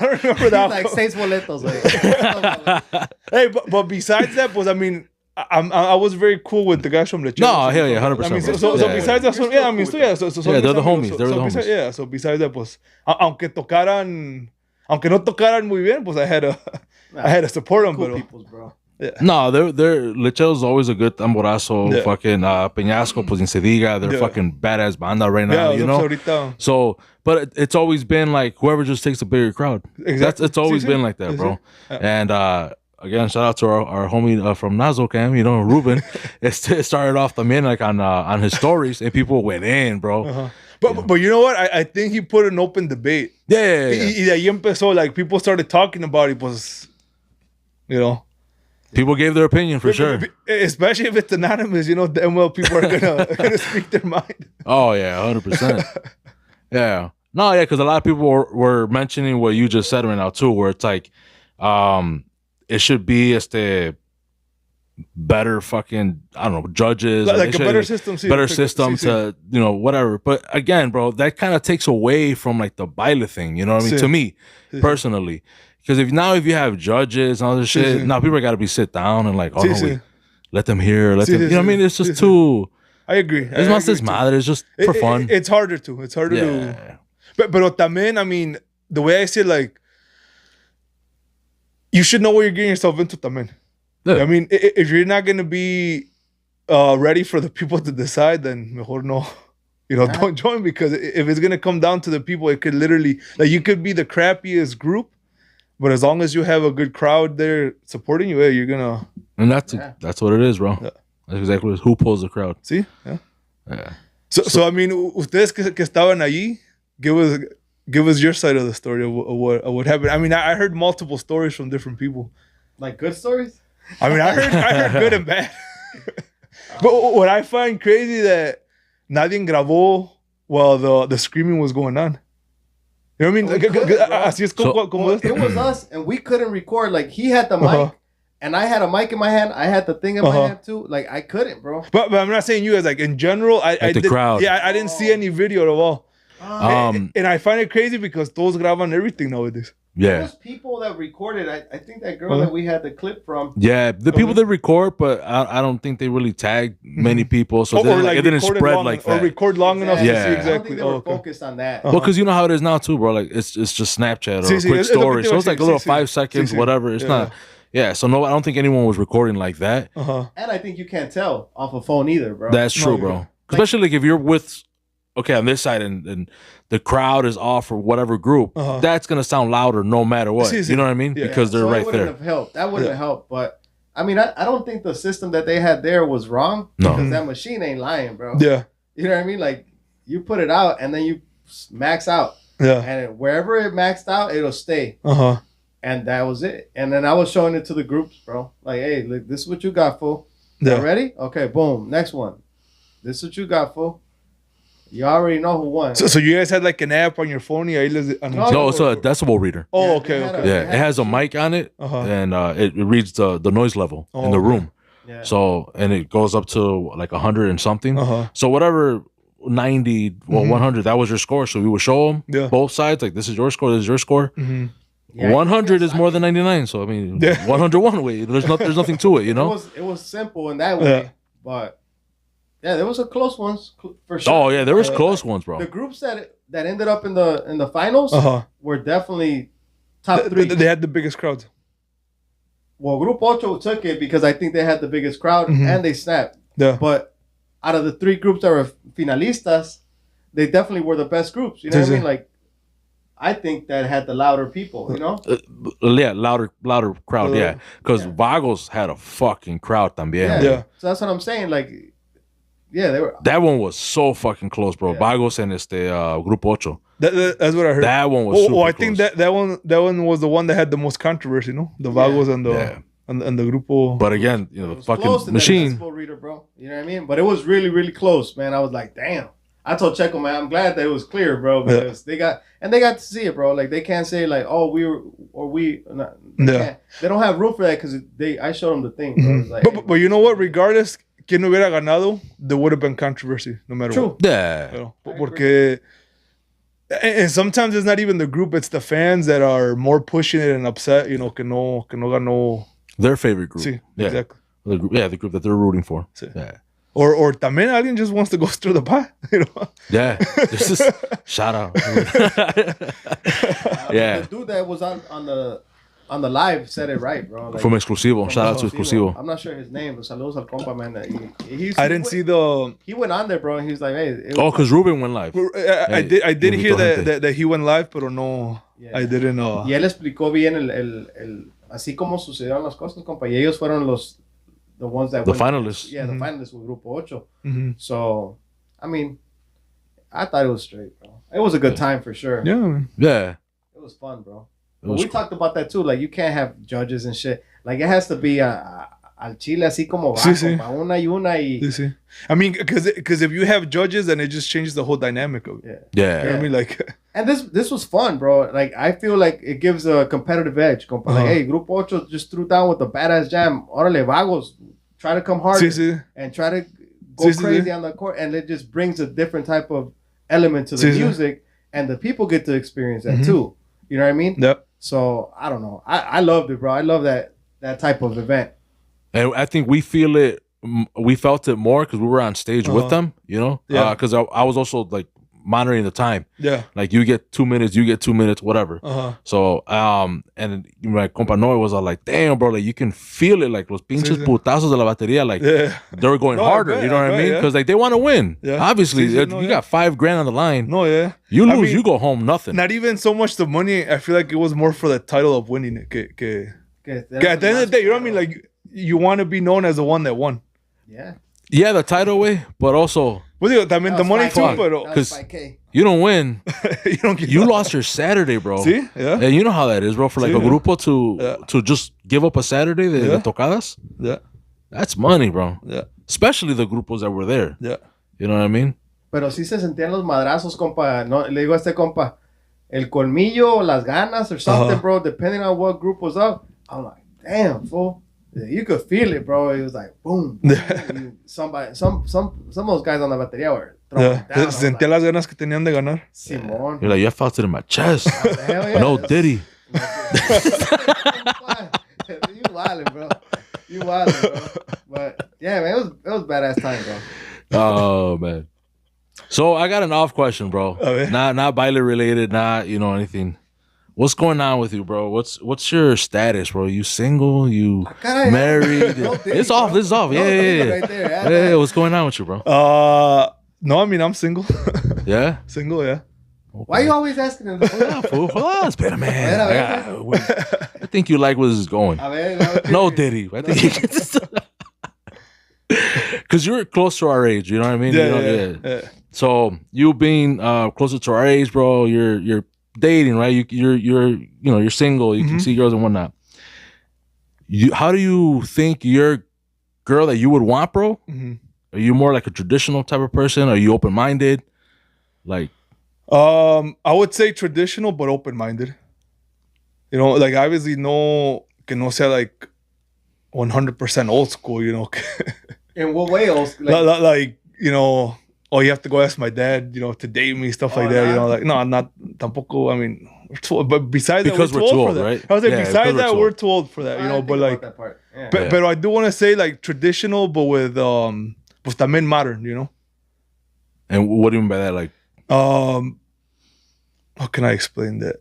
that. Like seis boletos, güey. Hey, but besides that, pues I mean, I was very cool with the guys from Lecheros. No, hell yeah, 100%. I mean, so besides that, so, yeah, I mean, so yeah, so they're the homies. They're the homies. Yeah, so besides that, pues, aunque no tocaran muy bien, pues I had to support them, Cool pero. peoples, bro. Yeah. No, they're Lecheros always a good tamborazo. Yeah. Fucking Peñasco, pues ni se diga. They're fucking badass banda right now, you know? So, but it's always been like whoever just takes a bigger crowd. Exactly. It's always been like that, bro. And again, shout out to our homie from Nazo Cam, Ruben. It started off también like on his stories, and people went in, bro. But you know what? I think he put an open debate. Yeah. Y de ahí empezó, like people started talking about it, pues, People gave their opinion for sure. Especially if it's anonymous, damn well people are gonna speak their mind. Oh yeah, 100%. Yeah. No, yeah, because a lot of people were mentioning what you just said right now too, where it's like, it should be better fucking, I don't know, judges, like a better system, to whatever. But again, bro, that kind of takes away from like the baile thing. You know what I mean? To me, personally. Because if you have judges and all this shit, now people got to be sit down and like, let them hear, you know what I mean? It's just too. I agree. It's más desmadre. It's just for fun. It's harder to. It's harder to. But también, I mean, the way I see it, like, you should know what you're getting yourself into también. Yeah. I mean, if you're not gonna be ready for the people to decide, then mejor no. You know, don't join, because if it's gonna come down to the people, it could literally, like, you could be the crappiest group, but as long as you have a good crowd there supporting you, you're gonna. And that's what it is, bro. Yeah. That's exactly who pulls the crowd. See, yeah. So I mean, ustedes que estaban allí, give us your side of the story of what happened. I mean, I heard multiple stories from different people. Like good stories? I mean, I heard good and bad. But what I find crazy that nadie grabó while the screaming was going on. You know what I mean? Así es como it was us, and we couldn't record. Like, he had the mic, and I had a mic in my hand. I had the thing in my hand too. Like, I couldn't, bro. But I'm not saying you guys. Like, in general, I the crowd. Yeah, I didn't see any video at all. And I find it crazy because those graban everything nowadays. Yeah. Those people that recorded, I think that girl that we had the clip from. Yeah, the people that record, but I don't think they really tagged many people, so like, it didn't spread like that. Or record long enough to see exactly. I don't think they were focused on that. Well, because you know how it is now too, bro. Like, it's just Snapchat or a quick story, so it's like a little 5 seconds, whatever. It's not. Yeah, so no, I don't think anyone was recording like that. And I think you can't tell off a phone either, bro. That's true, bro. Especially like if you're with, on this side and the crowd is off or whatever group, that's gonna sound louder no matter what. You know what I mean? Yeah. Because they're right there. That wouldn't have helped. But I mean, I don't think the system that they had there was wrong. No. Because that machine ain't lying, bro. Yeah. You know what I mean? Like, you put it out and then you max out. Yeah. And wherever it maxed out, it'll stay. And that was it. And then I was showing it to the groups, bro. Like, hey, look, this is what you got, fool. Yeah. Ready? Okay, boom. Next one. This is what you got, fool. You already know who won. So you guys had like an app on your phone? No, it's a decibel reader. Oh, okay. Yeah, it has a mic on it, and it reads the noise level in the room. Yeah. So, and it goes up to like 100 and something. So whatever 90, 100, that was your score. So we would show them both sides. Like, this is your score, this is your score. 100 is more than 99. So I mean, 101 way. There's nothing to it, you know. It was simple in that way, but. Yeah, there was a close ones for sure. Oh yeah, there was close ones, bro. The groups that ended up in the finals were definitely top 3. They had the biggest crowd. Well, Grupo Ocho took it because I think they had the biggest crowd and they snapped. Yeah. But out of the 3 groups that were finalistas, they definitely were the best groups. You know what I mean? Like, I think that had the louder people, you know? Yeah, louder crowd, yeah. Because Vagos had a fucking crowd también. Yeah. So that's what I'm saying, like. Yeah, they were. That one was so fucking close, bro. Yeah. Vagos and Grupo Ocho. That's what I heard. That one was super I think close. that one was the one that had the most controversy, no? The Vagos and the Grupo. But again, you know, the fucking machine. Reader, bro. You know what I mean? But it was really, really close, man. I was like, damn. I told Checo, man, I'm glad that it was clear, bro, because they got to see it, bro. Like, they can't say like, oh, they don't have room for that because I showed them the thing. Bro. Like, but you know what? Regardless. Quien no hubiera ganado, there would have been controversy no matter what. Yeah. You know, porque, and sometimes it's not even the group, it's the fans that are more pushing it and upset, you know, que no ganó. Their favorite group. Sí, exactly. The group that they're rooting for. Sí. Yeah. Or también alguien just wants to go through the pie, you know? Yeah. This is shout out. The dude that was on the live said it right, bro. Like, from Exclusivo. Shout out to Exclusivo. I'm not sure his name, but saludos al compa, man. I didn't see the... He went on there, bro, and he was like, hey... because Ruben went live. I did hear that he went live, pero no... Yeah. I didn't know. Y él explicó bien así como sucedieron las cosas, compa. Y ellos fueron the ones that... The finalists. Yeah, the finalists with Grupo Ocho. So, I mean, I thought it was straight, bro. It was a good time for sure. Yeah. It was fun, bro. But we talked about that too. Like, you can't have judges and shit. Like, it has to be al chile así como va, compa, una y una y... Sí. I mean, because if you have judges, then it just changes the whole dynamic of it. Yeah. You know what I mean? Like... And this was fun, bro. Like, I feel like it gives a competitive edge, compa. Like, hey, Grupo Ocho just threw down with a badass jam. Orale, Vagos, try to come harder. And try to go crazy on the court. And it just brings a different type of element to the music. And the people get to experience that too. You know what I mean? Yep. So, I don't know. I loved it, bro. I love that type of event. And I think we feel it we felt it more because we were on stage with them, you know? Yeah. Because I was also like monitoring the time. Yeah. Like you get 2 minutes, you get 2 minutes, whatever. So, and like Compa Noe was all like, damn, bro, like you can feel it, like los pinches putazos de la batería, like they were going harder, you know what I mean? Because like they want to win. Yeah. Obviously, you got $5,000 on the line. No, yeah. You lose, you go home, nothing. Not even so much the money. I feel like it was more for the title of winning it. At the end of the day, you know what I mean? Like you want to be known as the one that won. Yeah. Yeah, the title way, but also. Well, I mean, the money too, but because you don't win, you lost your Saturday, bro. See, yeah, and you know how that is, bro. For like a grupo to just give up a Saturday, the tocadas, that's money, bro. Yeah, especially the grupos that were there. Yeah, you know what I mean. Pero sí se sentían los madrazos, compa. No, le digo a este compa, el colmillo, las ganas, or something, bro. Depending on what group was up, I'm like, damn, fool. You could feel it, bro. It was like boom. Some of those guys on the batería were throwing down. Sentía las ganas que tenían de ganar. Simón. You're like, I felt it in my chest. No Diddy. You wildin', bro. You wildin', bro. But yeah, man, it was badass time, bro. Oh man. So I got an off question, bro. Not baile related, not anything. What's going on with you, bro? What's your status, bro? You single? You married? It's off. This is off. Yeah. Right there. Yeah. What's going on with you, bro? No, I mean I'm single. Yeah. Single, yeah. Okay. Why are you always asking him? Hold on, espera, man. I think you like where this is going. No, Diddy. I think because you're close to our age. You know what I mean? Yeah. So you being closer to our age, bro. You're dating, right? You're single. You can see girls and whatnot. How do you think your girl that you would want, bro? Are you more like a traditional type of person? Are you open minded? Like, I would say traditional but open minded. You know, like obviously que no sea like 100% old school. You know. In what way old school? Like oh, you have to go ask my dad, to date me, stuff like that. Like, no, not tampoco. I mean, we're too old. But besides that, we're too old for that. Right? I was like, besides that, we're too old for that. But like, but I do want to say like traditional, but with también modern. And what do you mean by that? Like, how can I explain that?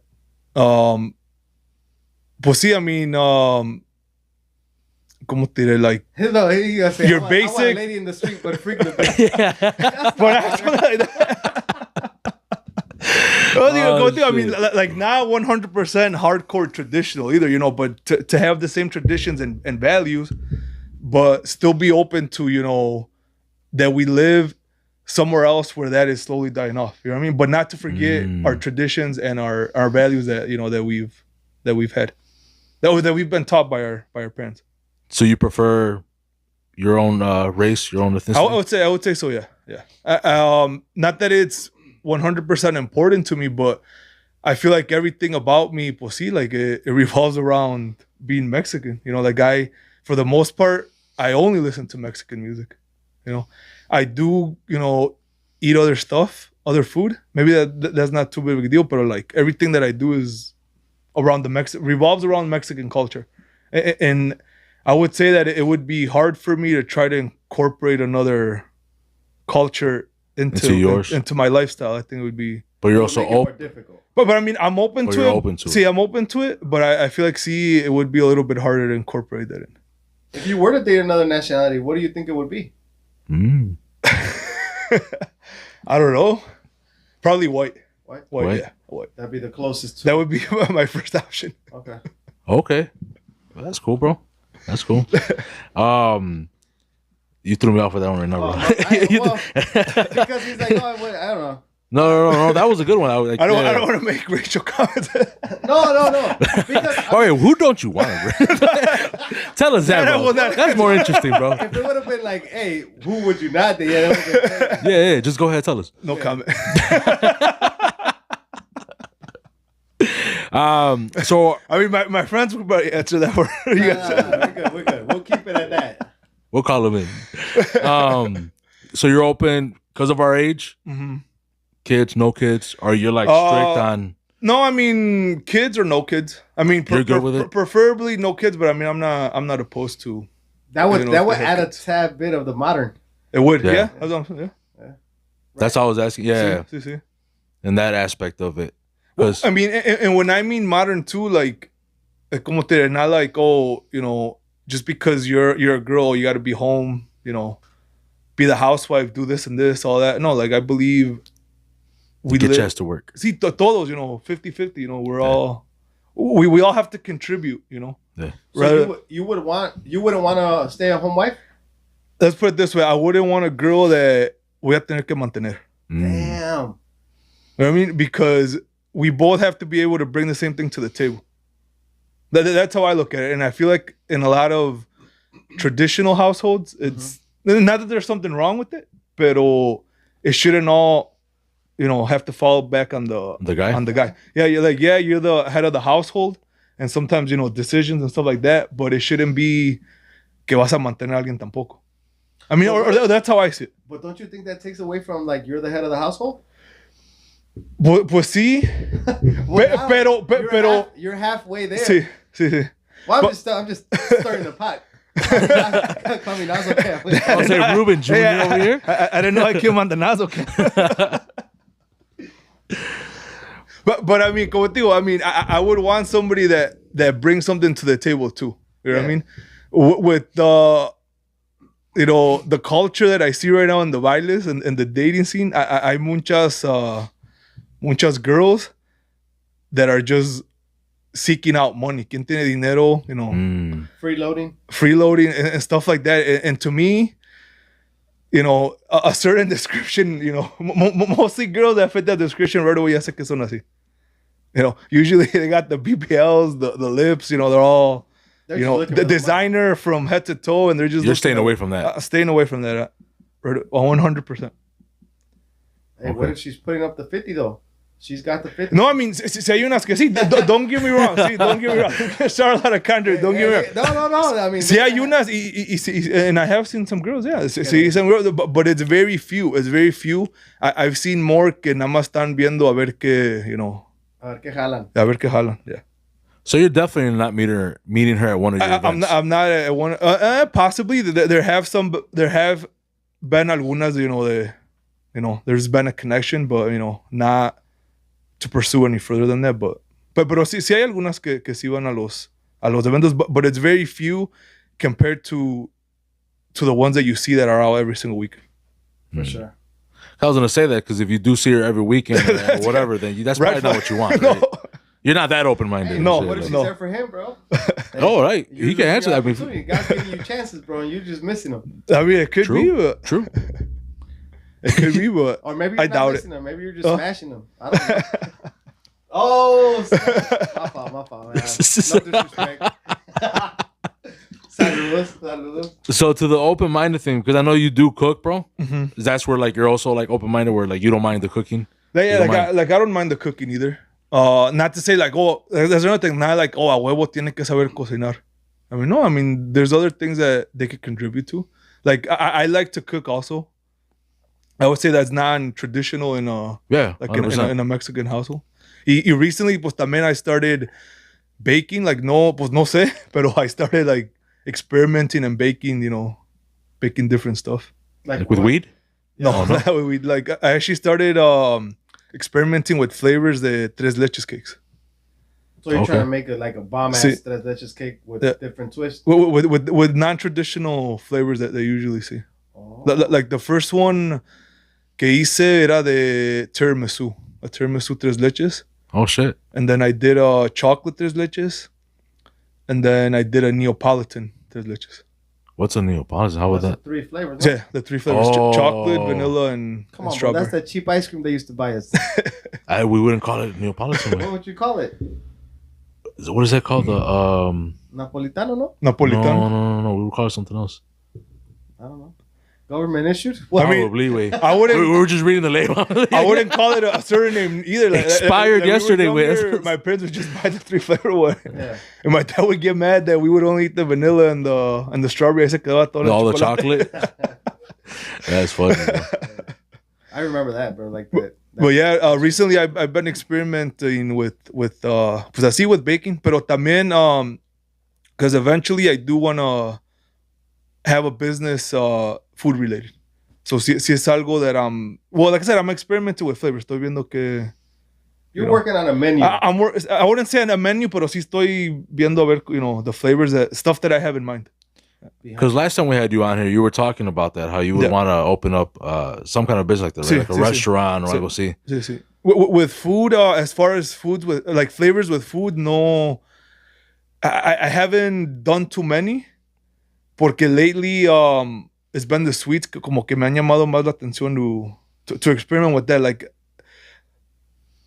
Pues sí, I mean, ¿cómo te diré? Like, no, say, your I basic. want a lady in the street, but frequent. Yeah. I mean, like not 100% hardcore traditional either, but to have the same traditions and values, but still be open to, that we live somewhere else where that is slowly dying off. You know what I mean? But not to forget our traditions and our values that that we've had, that we've been taught by our parents. So you prefer your own race, your own ethnicity? I would say so. Yeah. Not that it's 100% important to me, but I feel like everything about me, pues sí, like it revolves around being Mexican. Like for the most part, I only listen to Mexican music. I do, eat other stuff, other food. Maybe that's not too big of a deal, but like everything that I do is around revolves around Mexican culture, and I would say that it would be hard for me to try to incorporate another culture into yours, into my lifestyle. I think it would be. But you're also open. But I mean, I'm open to it. I'm open to it, but I feel like it would be a little bit harder to incorporate that in. If you were to date another nationality, what do you think it would be? I don't know. Probably white. White. Yeah, white. That'd be the closest. That would be my first option. Okay. Well, that's cool, bro. That's cool. You threw me off with that one right now, bro. Because he's like, I don't know. No, that was a good one. I don't want to make racial comments. No. Because all right, who don't you want? Tell us that, bro. That's more interesting, bro. If it would have been like, hey, who would you not date? Yeah, just go ahead, tell us. No comment. So I mean, my friends would probably answer that for you guys. We're good. We'll keep it at that. We'll call them in. So you're open because of our age? Mm-hmm. Kids, no kids? Or you're like strict on? No, I mean kids or no kids. I mean, you're good with it? Preferably no kids, but I mean, I'm not opposed to That would You know, that if would the add a haircuts. tad bit of the modern. It would, Yeah. yeah. That's what I'm saying, yeah. That's all I was asking. Yeah, See. in that aspect of it. Well, Because I mean, and when I mean modern too, like como te diré, not like, oh, you know, just because you're a girl, you got to be home, you know, be the housewife, do this and this, all that. No, like I believe we get your ass to work. See, todos, you know, 50-50, you know, we're all we all have to contribute, you know. Yeah. So you wouldn't want a stay-at-home wife? Let's put it this way: I wouldn't want a girl that voy a tener que mantener. Damn. You know what I mean? Because we both have to be able to bring the same thing to the table. That's how I look at it. And I feel like in a lot of traditional households, it's not that there's something wrong with it, but it shouldn't all, you know, have to fall back on the guy. On the guy. Yeah, you're the head of the household, and sometimes, you know, decisions and stuff like that, but it shouldn't be que vas a mantener a alguien tampoco. I mean, or that's how I see it. But don't you think that takes away from, like, you're the head of the household? Pues sí, pero you're halfway there. Sí. Well, I'm just stirring the pot. Caminazo, okay. I'll say Ruben Jr. over here. I didn't know I killed Mandanazo. But I mean, como te digo, I mean, I would want somebody that brings something to the table too. You know what I mean? With the, you know, the culture that I see right now in the bailes and the dating scene, I muchas girls that are just seeking out money. Quien tiene dinero, you know. Freeloading and stuff like that. And to me, you know, a certain description, you know, mostly girls that fit that description right away, ya sé que son así. You know, usually they got the BBLs, the lips, you know, they're all, you know, the designer from head to toe, and they're just... You're staying away from that. Staying away from that. 100%. Hey, what if she's putting up the 50, though? She's got the 50. No, I mean, si hay unas que sí, don't get me wrong. Sí, don't get me wrong. Start a lot of country, don't get me wrong. No. I mean, sí hay unas, and I have seen some girls, yeah. Sí, some girls, but it's very few. It's very few. I've seen more que nada más están viendo a ver qué, you know. A ver qué jalan. A ver qué jalan, yeah. So you're definitely not meeting her at one of your events. I'm not at one. Possibly there have been algunas, you know, there's been a connection, but you know, not to pursue any further than that. Pero sí hay algunas que sí van a los eventos, but it's very few compared to the ones that you see that are out every single week. For sure. I was gonna say that because if you do see her every weekend or whatever, then that's probably not what you want. No. Right? You're not that open-minded. Hey, no, what if she's there for him, bro? Hey, oh, right. He can answer that. God's giving you chances, bro, and you're just missing them. I mean, it could be, but... True. It could be, but or maybe you're not missing them. Maybe you're just smashing them. I don't know. My fault, man. No disrespect. Saludos. So to the open-minded thing, because I know you do cook, bro. Mm-hmm. That's where like you're also like open-minded, where like you don't mind the cooking. Yeah, I don't mind the cooking either. Not to say like, oh, there's another thing. Not like, oh, a huevo tiene que saber cocinar. I mean, no. I mean, there's other things that they could contribute to. Like I like to cook also. I would say that's non-traditional in in a Mexican household. Y recently, pues también I started baking. Like no sé, pero I started like experimenting and baking. You know, baking different stuff. Like with weed? No, not with weed. Like I actually started experimenting with flavors the tres leches cakes. So you're trying to make it like a bomb-ass tres leches cake with different twists? With non-traditional flavors that they usually see. Oh. Like the first one que hice era de tiramisu. A tiramisu tres leches. Oh, shit. And then I did a chocolate tres leches. And then I did a Neapolitan tres leches. What's a Neapolitan? How was that? The 3 flavors. No? Yeah, the 3 flavors. Chocolate, vanilla, and strawberry. Bro, that's that cheap ice cream they used to buy us. We wouldn't call it Neapolitan. What would you call it? What is that called? The Napolitano, no? Napolitano? No. We would call it something else. I don't know. Government issued? Well, probably. We were just reading the label. I wouldn't call it a certain name either. Like, expired yesterday. My parents would just buy the 3 flavor one. Yeah. And my dad would get mad that we would only eat the vanilla and the strawberry. I said, all the chocolate. That's funny. Bro. I remember that, bro. Like that. But yeah, recently I've been experimenting with pues así with baking, pero también because eventually I do want to have a business food related. So si es algo that well, like I said, I'm experimenting with flavors. Estoy viendo que You're working on a menu. I wouldn't say on a menu, pero sí estoy viendo a ver, the flavors, stuff that I have in mind. Because last time we had you on here, you were talking about that, how you would want to open up some kind of business like that, right? Like a restaurant or algo así. Sí. With food, as far as foods, with like flavors with food, no, I haven't done too many, porque lately it's been the sweets como que me han llamado más la atención to experiment with that. Like,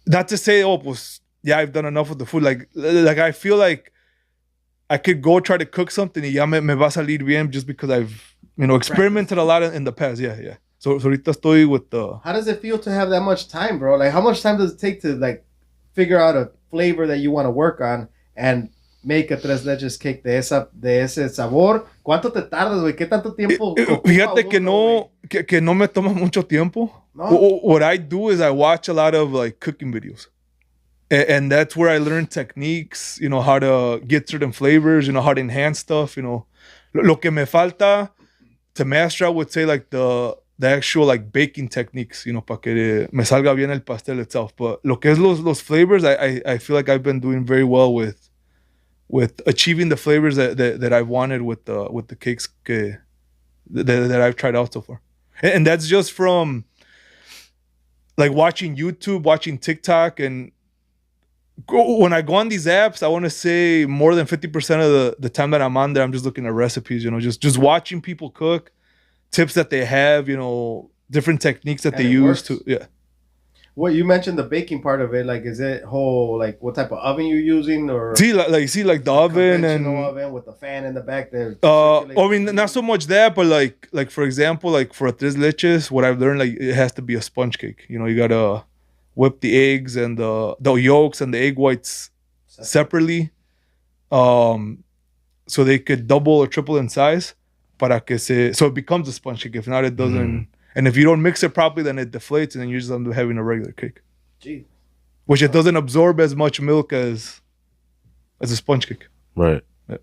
not to say, pues, yeah, I've done enough with the food. Like I feel like I could go try to cook something y ya me va a salir bien just because I've, experimented a lot in the past. Yeah. So ahorita estoy with the... How does it feel to have that much time, bro? Like, how much time does it take to, like, figure out a flavor that you want to work on and make a tres leches cake de ese sabor? ¿Cuánto te tardas, güey? ¿Qué tanto tiempo? Fíjate que no me toma mucho tiempo. No? What I do is I watch a lot of, like, cooking videos. And that's where I learn techniques, how to get certain flavors, how to enhance stuff, Lo que me falta to master, I would say, like, the actual, like, baking techniques, para que me salga bien el pastel itself. But lo que es los flavors, I feel like I've been doing very well with achieving the flavors that I've wanted with the cakes that I've tried out so far. And that's just from, like, watching YouTube, watching TikTok, and when I go on these apps, I want to say more than 50% of the time that I'm on there, I'm just looking at recipes, just watching people cook, tips that they have, different techniques that they use to, yeah. Well, you mentioned the baking part of it. Like, is it whole, like, what type of oven you're using? Or like the oven and oven with the fan in the back there. I mean, not so much that, but like for example, like for a tres leches, what I've learned, like, it has to be a sponge cake. You gotta whip the eggs and the yolks and the egg whites separately, so they could double or triple in size, so it becomes a sponge cake. If not, it doesn't. And if you don't mix it properly, then it deflates, and then you just end up having a regular cake. Jeez. Which it doesn't absorb as much milk as a sponge cake. Right. Yeah.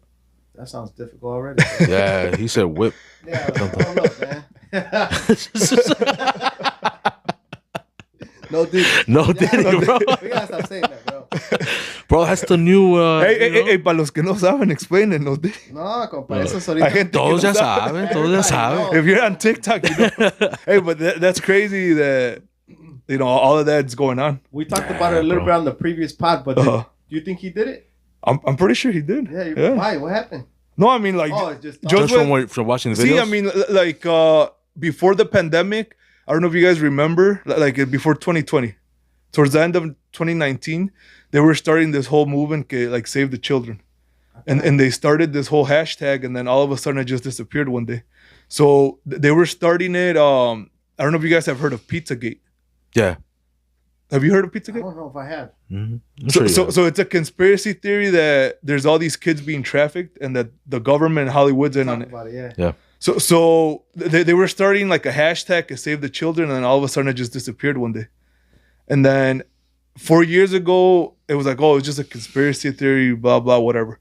That sounds difficult already. Yeah, he said whip. Yeah, hold up, man. No diddy, bro. We gotta stop saying that, bro. Bro, that's the new... Hey, para los que no saben, explain it, no diddy. No, compa, eso es ahorita. Todos ya saben. If you're on TikTok, Hey, but that's crazy that, all of that's going on. We talked about it a little bit on the previous pod, but do you think he did it? I'm pretty sure he did. Yeah. Why? What happened? No, I mean, like... just from watching the videos? See, I mean, like, before the pandemic, I don't know if you guys remember, like before 2020, towards the end of 2019, they were starting this whole movement, like Save the Children. And they started this whole hashtag, and then all of a sudden it just disappeared one day. So they were starting it, I don't know if you guys have heard of Pizzagate. Yeah. Have you heard of Pizzagate? I don't know if I have. Mm-hmm. So it's a conspiracy theory that there's all these kids being trafficked and that the government, Hollywood's in on it. Yeah. So they were starting like a hashtag to save the children, and then all of a sudden it just disappeared one day. And then 4 years ago, it was like, it's just a conspiracy theory, blah, blah, whatever.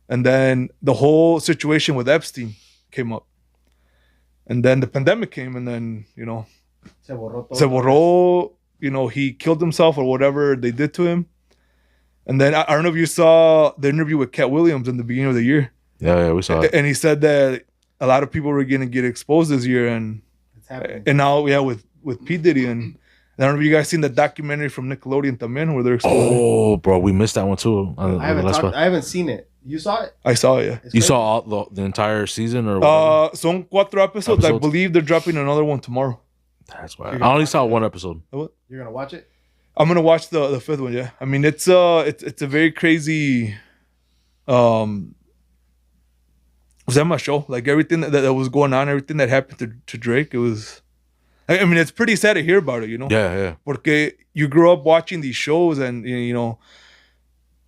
And then the whole situation with Epstein came up. And then the pandemic came, and then, Se borró, he killed himself or whatever they did to him. And then I don't know if you saw the interview with Cat Williams in the beginning of the year. Yeah, we saw it. And he said that a lot of people were going to get exposed this year, and it's happening. And now, with P. Diddy, and I don't know if you guys seen the documentary from Nickelodeon también, where they're exposing. Oh, bro, we missed that one too. I haven't seen it. You saw it? I saw it, yeah. You saw all the entire season, or what? Son 4 episodes. I believe they're dropping another one tomorrow. That's why I only saw one episode. What? You're gonna watch it? I'm gonna watch the 5th one. Yeah, I mean it's a very crazy. Was that my show? Like everything that was going on, everything that happened to Drake, it was. I mean, it's pretty sad to hear about it, Yeah. Porque you grew up watching these shows, and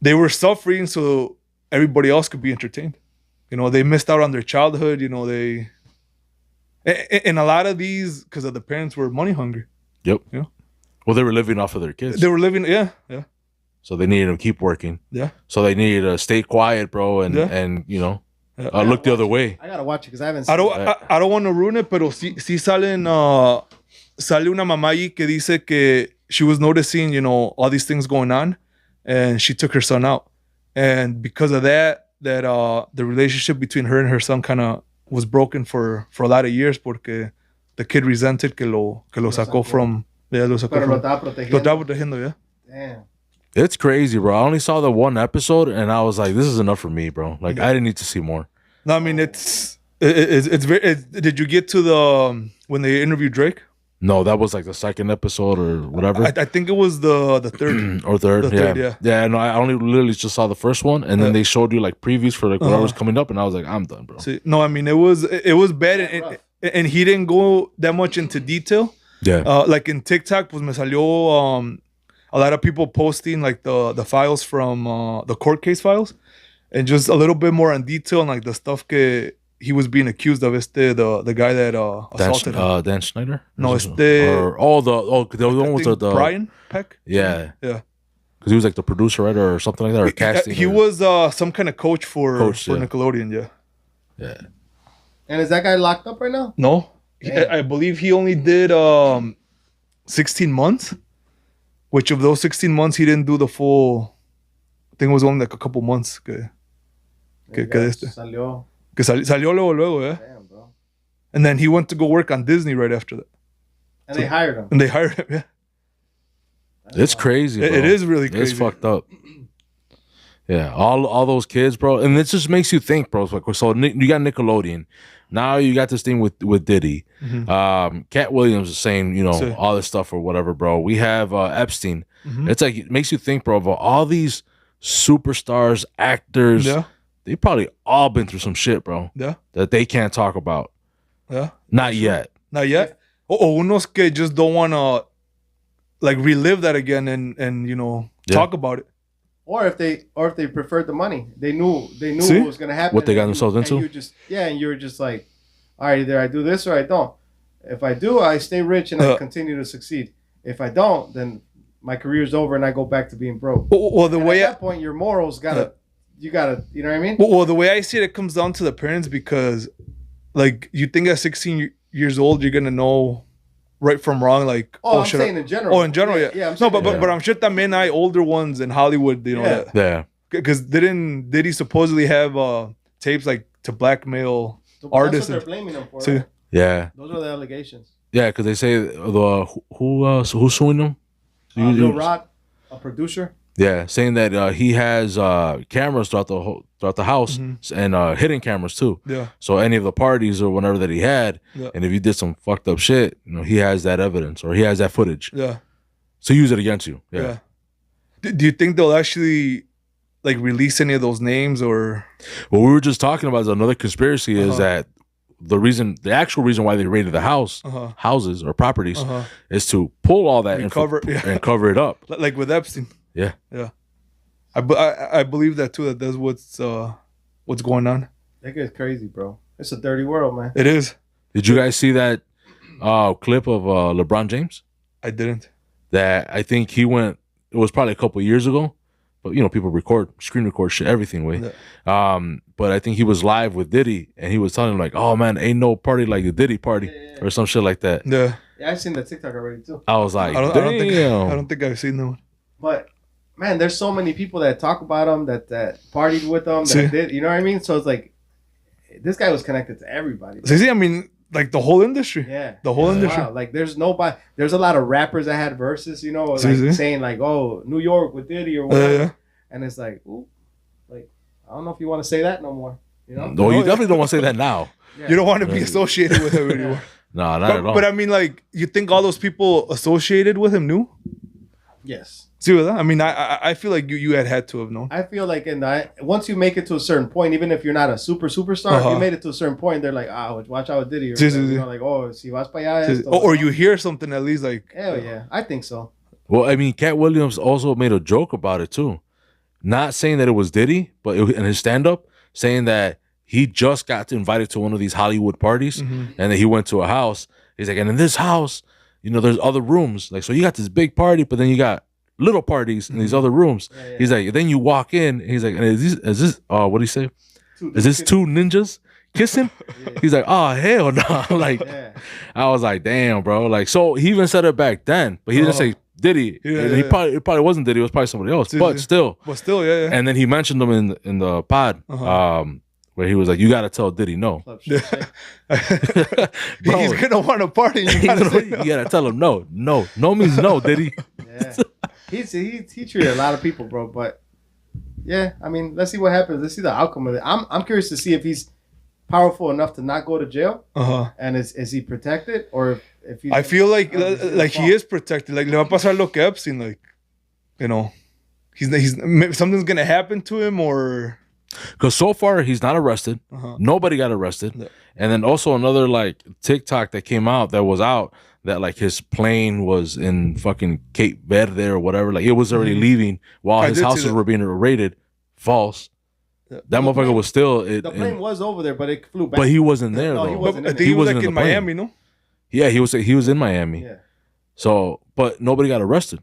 they were suffering so everybody else could be entertained. They missed out on their childhood. They. And a lot of these, because of the parents, were money hungry. Yep. Well, they were living off of their kids. They were living, yeah. So they needed to keep working. Yeah. So they needed to stay quiet, bro, and look the other way. I gotta watch it because I haven't seen I don't want to ruin it, pero sí salen, sale una mamá ahí que dice que she was noticing, all these things going on, and she took her son out. And because of that the relationship between her and her son kind of was broken for a lot of years porque the kid resented que lo sacó from... Yeah, lo sacó Pero from... lo estaba protegiendo. Lo estaba protegiendo, yeah. Damn. It's crazy, bro. I only saw the one episode, and I was like, "This is enough for me, bro." Like, I didn't need to see more. No, I mean it's very... did you get to the... when they interviewed Drake? No, that was like the second episode or whatever. I think it was the third. or third, The third, yeah. Yeah, no, I only literally just saw the first one, and then they showed you like previews for like whatever's coming up, and I was like, I'm done, bro. See, no, I mean it was bad, and he didn't go that much into detail. Yeah. Like in TikTok, pues me salió a lot of people posting like the files from the court case files, and just a little bit more in detail on like the stuff que he was being accused of. The guy that assaulted him. Dan Schneider? No, the one was the Brian Peck. Yeah. Yeah. Because he was like the producer, right, or something like that, or casting. He was some kind of coach for Nickelodeon. Yeah. Yeah. And is that guy locked up right now? No, I believe he only did 16 months. Which of those 16 months he didn't do the full. I think it was only like a couple months. Que Salió. Salió luego, yeah. Damn, bro. And then he went to go work on Disney right after that. And they hired him. And they hired him, yeah. It's crazy, bro. It is really crazy. It's fucked up. Yeah, all those kids, bro. And it just makes you think, bro. So you got Nickelodeon. Now you got this thing with Diddy. Mm-hmm. Cat Williams is saying, all this stuff or whatever, bro. We have Epstein. Mm-hmm. It's like, it makes you think, bro, about all these superstars, actors. Yeah. They probably all been through some shit, bro. Yeah. That they can't talk about. Yeah. Not yet. Not yet. O unos que just don't want to like relive that again and talk about it. Or if they preferred the money, they knew See? what was gonna happen. What they got themselves into. And you were just like, all right, either I do this or I don't. If I do, I stay rich and I continue to succeed. If I don't, then my career's over and I go back to being broke. Well, the way at that point, your morals you know what I mean? Well, the way I see it comes down to the parents because, like, you think at 16 years old you're gonna know right from wrong, like I'm saying in general. Oh, in general, yeah. No, but I'm sure también hay older ones in Hollywood, that. Yeah. Because did he supposedly have tapes like to blackmail artists? That's what they're blaming him for. See? Right? Yeah. Those are the allegations. Yeah, because they say who's suing them? Lil Rod, a producer. Yeah, saying that he has cameras throughout the house and hidden cameras too. Yeah. So any of the parties or whatever that he had, Yeah. and if you did some fucked up shit, he has that evidence or he has that footage. Yeah. So use it against you. Yeah. Do you think they'll actually like release any of those names or? What we were just talking about is another conspiracy is that the actual reason why they raided the houses or properties is to pull all that and cover it up. Like with Epstein. Yeah. Yeah. I believe that too, that that's what's going on. That guy's crazy, bro. It's a dirty world, man. It is. Did you guys see that clip of LeBron James? I didn't. That I think it was probably a couple of years ago, but people screen record shit, everything way. Yeah. But I think he was live with Diddy and he was telling him like, oh man, ain't no party like the Diddy party or some shit like that. Yeah. Yeah, I've seen that TikTok already too. I was like, I don't think I've seen that one. But man, there's so many people that talk about him, that partied with him, that did, you know what I mean? So it's like, this guy was connected to everybody. See, I mean, like the whole industry. Yeah. The whole industry. Wow. Like there's a lot of rappers that had verses, like saying like, oh, New York with Diddy or whatever. Yeah. And it's like, ooh, like, I don't know if you want to say that no more. No, you definitely don't want to say that now. Yeah. You don't want to be associated with him anymore. No, not at all. But I mean, like, you think all those people associated with him knew? Yes. See what I mean? I feel like you had to have known. I feel like once you make it to a certain point, even if you're not a superstar, if you made it to a certain point, they're like, watch out with Diddy. Or like, oh, si vas pa allá. Or you hear something at least like. Hell yeah. I think so. Well, I mean, Cat Williams also made a joke about it too. Not saying that it was Diddy, but in his stand-up, saying that he just got invited to one of these Hollywood parties and then he went to a house. He's like, and in this house, there's other rooms. Like, so you got this big party, but then you got little parties in these other rooms. Yeah. He's like, then you walk in, and he's like, and is this what do you say? is this two ninjas kissing? He's like, oh hell no. Like I was like, damn, bro. Like, so he even said it back then, but he didn't say Diddy. It probably wasn't Diddy, it was probably somebody else. But still. Yeah. And then he mentioned them in the pod. Where he was like, you gotta tell Diddy no. He's gonna want to party. You gotta tell him no. No means no, Diddy. He treated a lot of people, bro. But yeah, I mean, let's see what happens. Let's see the outcome of it. I'm curious to see if he's powerful enough to not go to jail. And is he protected, or if he's? I feel like he is protected. Like le va a pasar lo que Epstein. Like, you know, he's something's gonna happen to him, or. Because so far he's not arrested. Nobody got arrested. And then also another like TikTok that came out that like his plane was in fucking Cape Verde or whatever. Like it was already leaving while his houses were being raided. False. That motherfucker was still. The plane was over there, but it flew back. But he wasn't there though. He wasn't. I think he was like in Miami, no? Yeah, he was in Miami. Yeah. So, but nobody got arrested.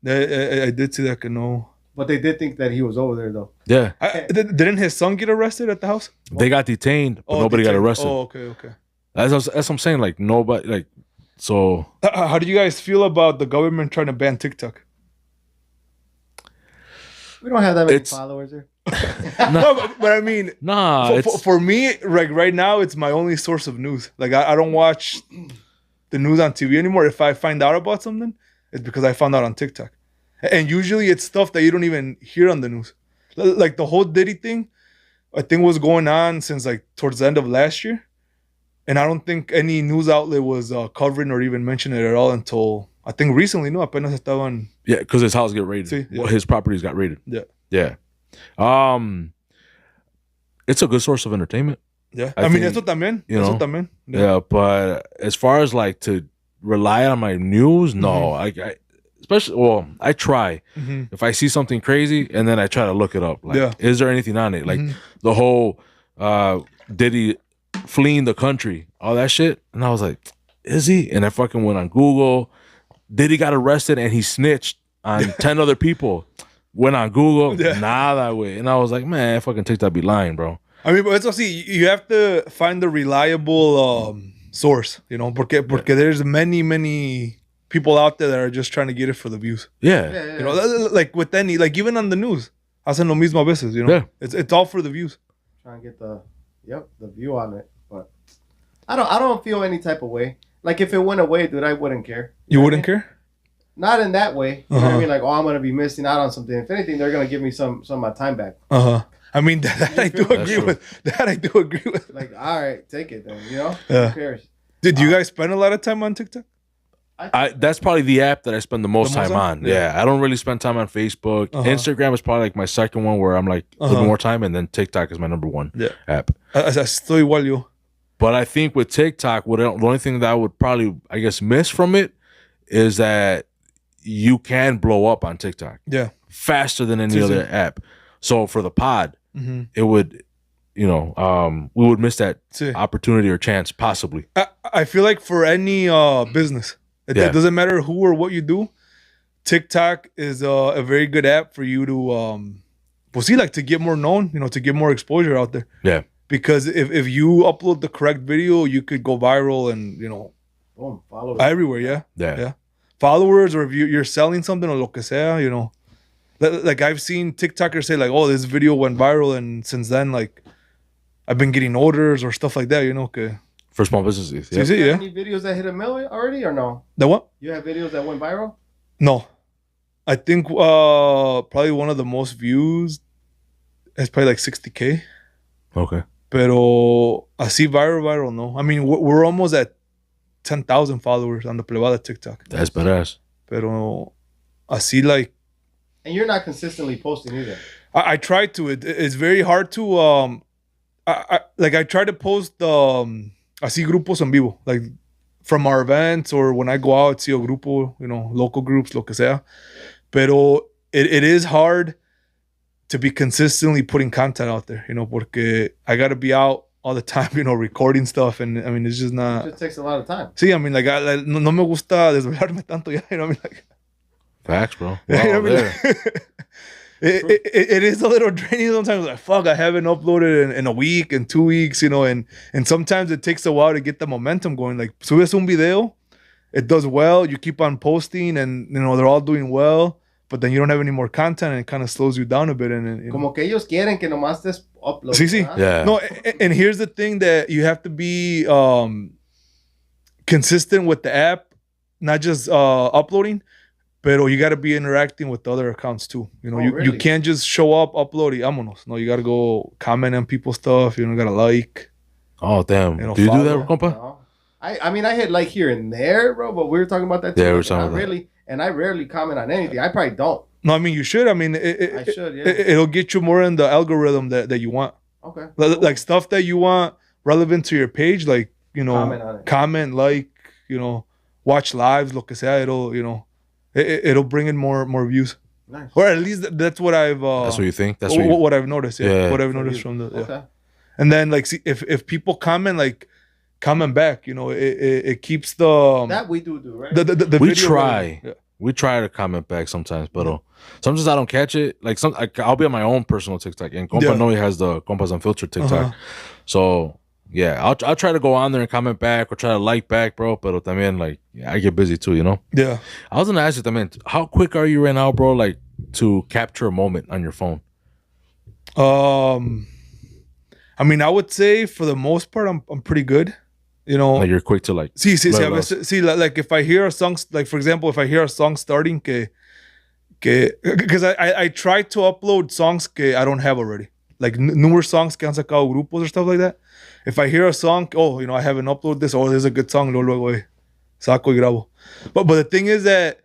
I did see that. No. But they did think that he was over there, though. Yeah. Didn't his son get arrested at the house? They got detained, but nobody got arrested. Oh, okay. That's what I'm saying. Like, nobody, like, so. How do you guys feel about the government trying to ban TikTok? We don't have that many followers here. No, but I mean, for me, like right now, it's my only source of news. Like, I don't watch the news on TV anymore. If I find out about something, it's because I found out on TikTok. And usually it's stuff that you don't even hear on the news. Like the whole Diddy thing, I think was going on since like towards the end of last year. And I don't think any news outlet was covering or even mentioning it at all until, I think recently, no? Apenas estaban... Yeah, because his house get raided. Sí, yeah. Well, his properties got raided. Yeah. It's a good source of entertainment. Yeah. I mean, eso también. Eso también. Yeah, but as far as like to rely on my news, no. I try. If I see something crazy and then I try to look it up. Like, is there anything on it? Like the whole Diddy fleeing the country, all that shit. And I was like, is he? And I fucking went on Google. Diddy got arrested and he snitched on 10 other people. Went on Google, nada, way. And I was like, man, fucking TikTok be lying, bro. I mean, but it's you have to find a reliable source, you know, porque there's many people out there that are just trying to get it for the views. Yeah. You know, like with any, like even on the news, hacen lo mismo a veces, you know. It's all for the views. Trying to get the view on it, but I don't feel any type of way. Like if it went away, dude, I wouldn't care. You wouldn't care? Not in that way. You know what I mean? Like, oh, I'm gonna be missing out on something. If anything, they're gonna give me some of my time back. I mean, that I do agree with. That I do agree with. Like, all right, take it then. You know, who cares? Did you guys spend a lot of time on TikTok? That's probably the app that I spend the most time on. Yeah, I don't really spend time on Facebook. Instagram is probably like my second one where I'm like a little more time, and then TikTok is my number one app. Estoy igual yo. But I think with TikTok, the only thing that I would probably, I guess, miss from it is that you can blow up on TikTok. Yeah. Faster than any other app. So for the pod, it would, we would miss that opportunity or chance, possibly. I feel like for any business, it doesn't matter who or what you do, TikTok is a very good app for you to, to get more known, to get more exposure out there. Yeah. Because if you upload the correct video, you could go viral and, boom, followers everywhere. Yeah. Followers, or if you're selling something or lo que sea, like I've seen TikTokers say like, oh, this video went viral, and since then, like, I've been getting orders or stuff like that, okay. For small businesses. Yeah. Do you have any videos that hit a million already or no? The what? You have videos that went viral? No. I think probably one of the most views is probably like 60K. Okay. Pero así viral, no. I mean, we're almost at 10,000 followers on the Plebada TikTok. That's badass. Pero así like... And you're not consistently posting either. I try to. It's very hard to... I try to post así grupos en vivo. Like from our events or when I go out, see a grupo, local groups, lo que sea. Pero it is hard to be consistently putting content out there, porque I got to be out all the time, recording stuff. And I mean, it's just not... It just takes a lot of time. Sí, I mean, like, no me gusta desvelarme tanto ya, I mean, like... Facts, bro. Wow, I mean, it is a little draining sometimes. Like, fuck, I haven't uploaded in a week, in 2 weeks, you know, and sometimes it takes a while to get the momentum going. Like, subes un video, it does well, you keep on posting, and, you know, they're all doing well, but then you don't have any more content, and it kind of slows you down a bit. And you know. Como que ellos quieren que nomás des upload. Sí. Yeah. No, and here's the thing that you have to be consistent with the app, not just uploading, but you got to be interacting with the other accounts too. You know, you can't just show up, upload y vámonos. No, you got to go comment on people's stuff. You know, got to like. Oh, damn. You know, do you do that, follow. compa? No. I mean, I hit like here and there, bro, but we were talking about that too. Yeah, we were Like, talking not about that. really, and I rarely comment on anything. I probably don't. No, I mean, you should. I mean, I should, yeah. It'll get you more in the algorithm that you want. Okay. Like stuff that you want relevant to your page, like, you know, Comment on it. comment, like, you know, watch lives, lo que sea, it'll, you know, it'll bring in more views. Nice. Or at least that's what I've That's what you think? That's what I've noticed. Yeah. What I've noticed from the Okay. And then like, see, if people comment, like, comment back, you know, it keeps the That we do, right? the we video try. going. We try to comment back sometimes, but sometimes I don't catch it. Like I'll be on my own personal TikTok, and Compa Noe has the Compas Unfiltered TikTok. So yeah, I'll try to go on there and comment back or try to like back, bro. But también, like, I get busy too, you know. Yeah. I was gonna ask you, también, how quick are you right now, bro? Like to capture a moment on your phone. I mean, I would say for the most part, I'm pretty good. You know, Like you're quick to like. see, like if I hear a song, like for example, if I hear a song starting, because I try to upload songs que I don't have already, like newer songs que han sacado grupos or stuff like that. If I hear a song, oh, you know, I haven't uploaded this, oh, there's a good song, luego saco y grabo. But the thing is that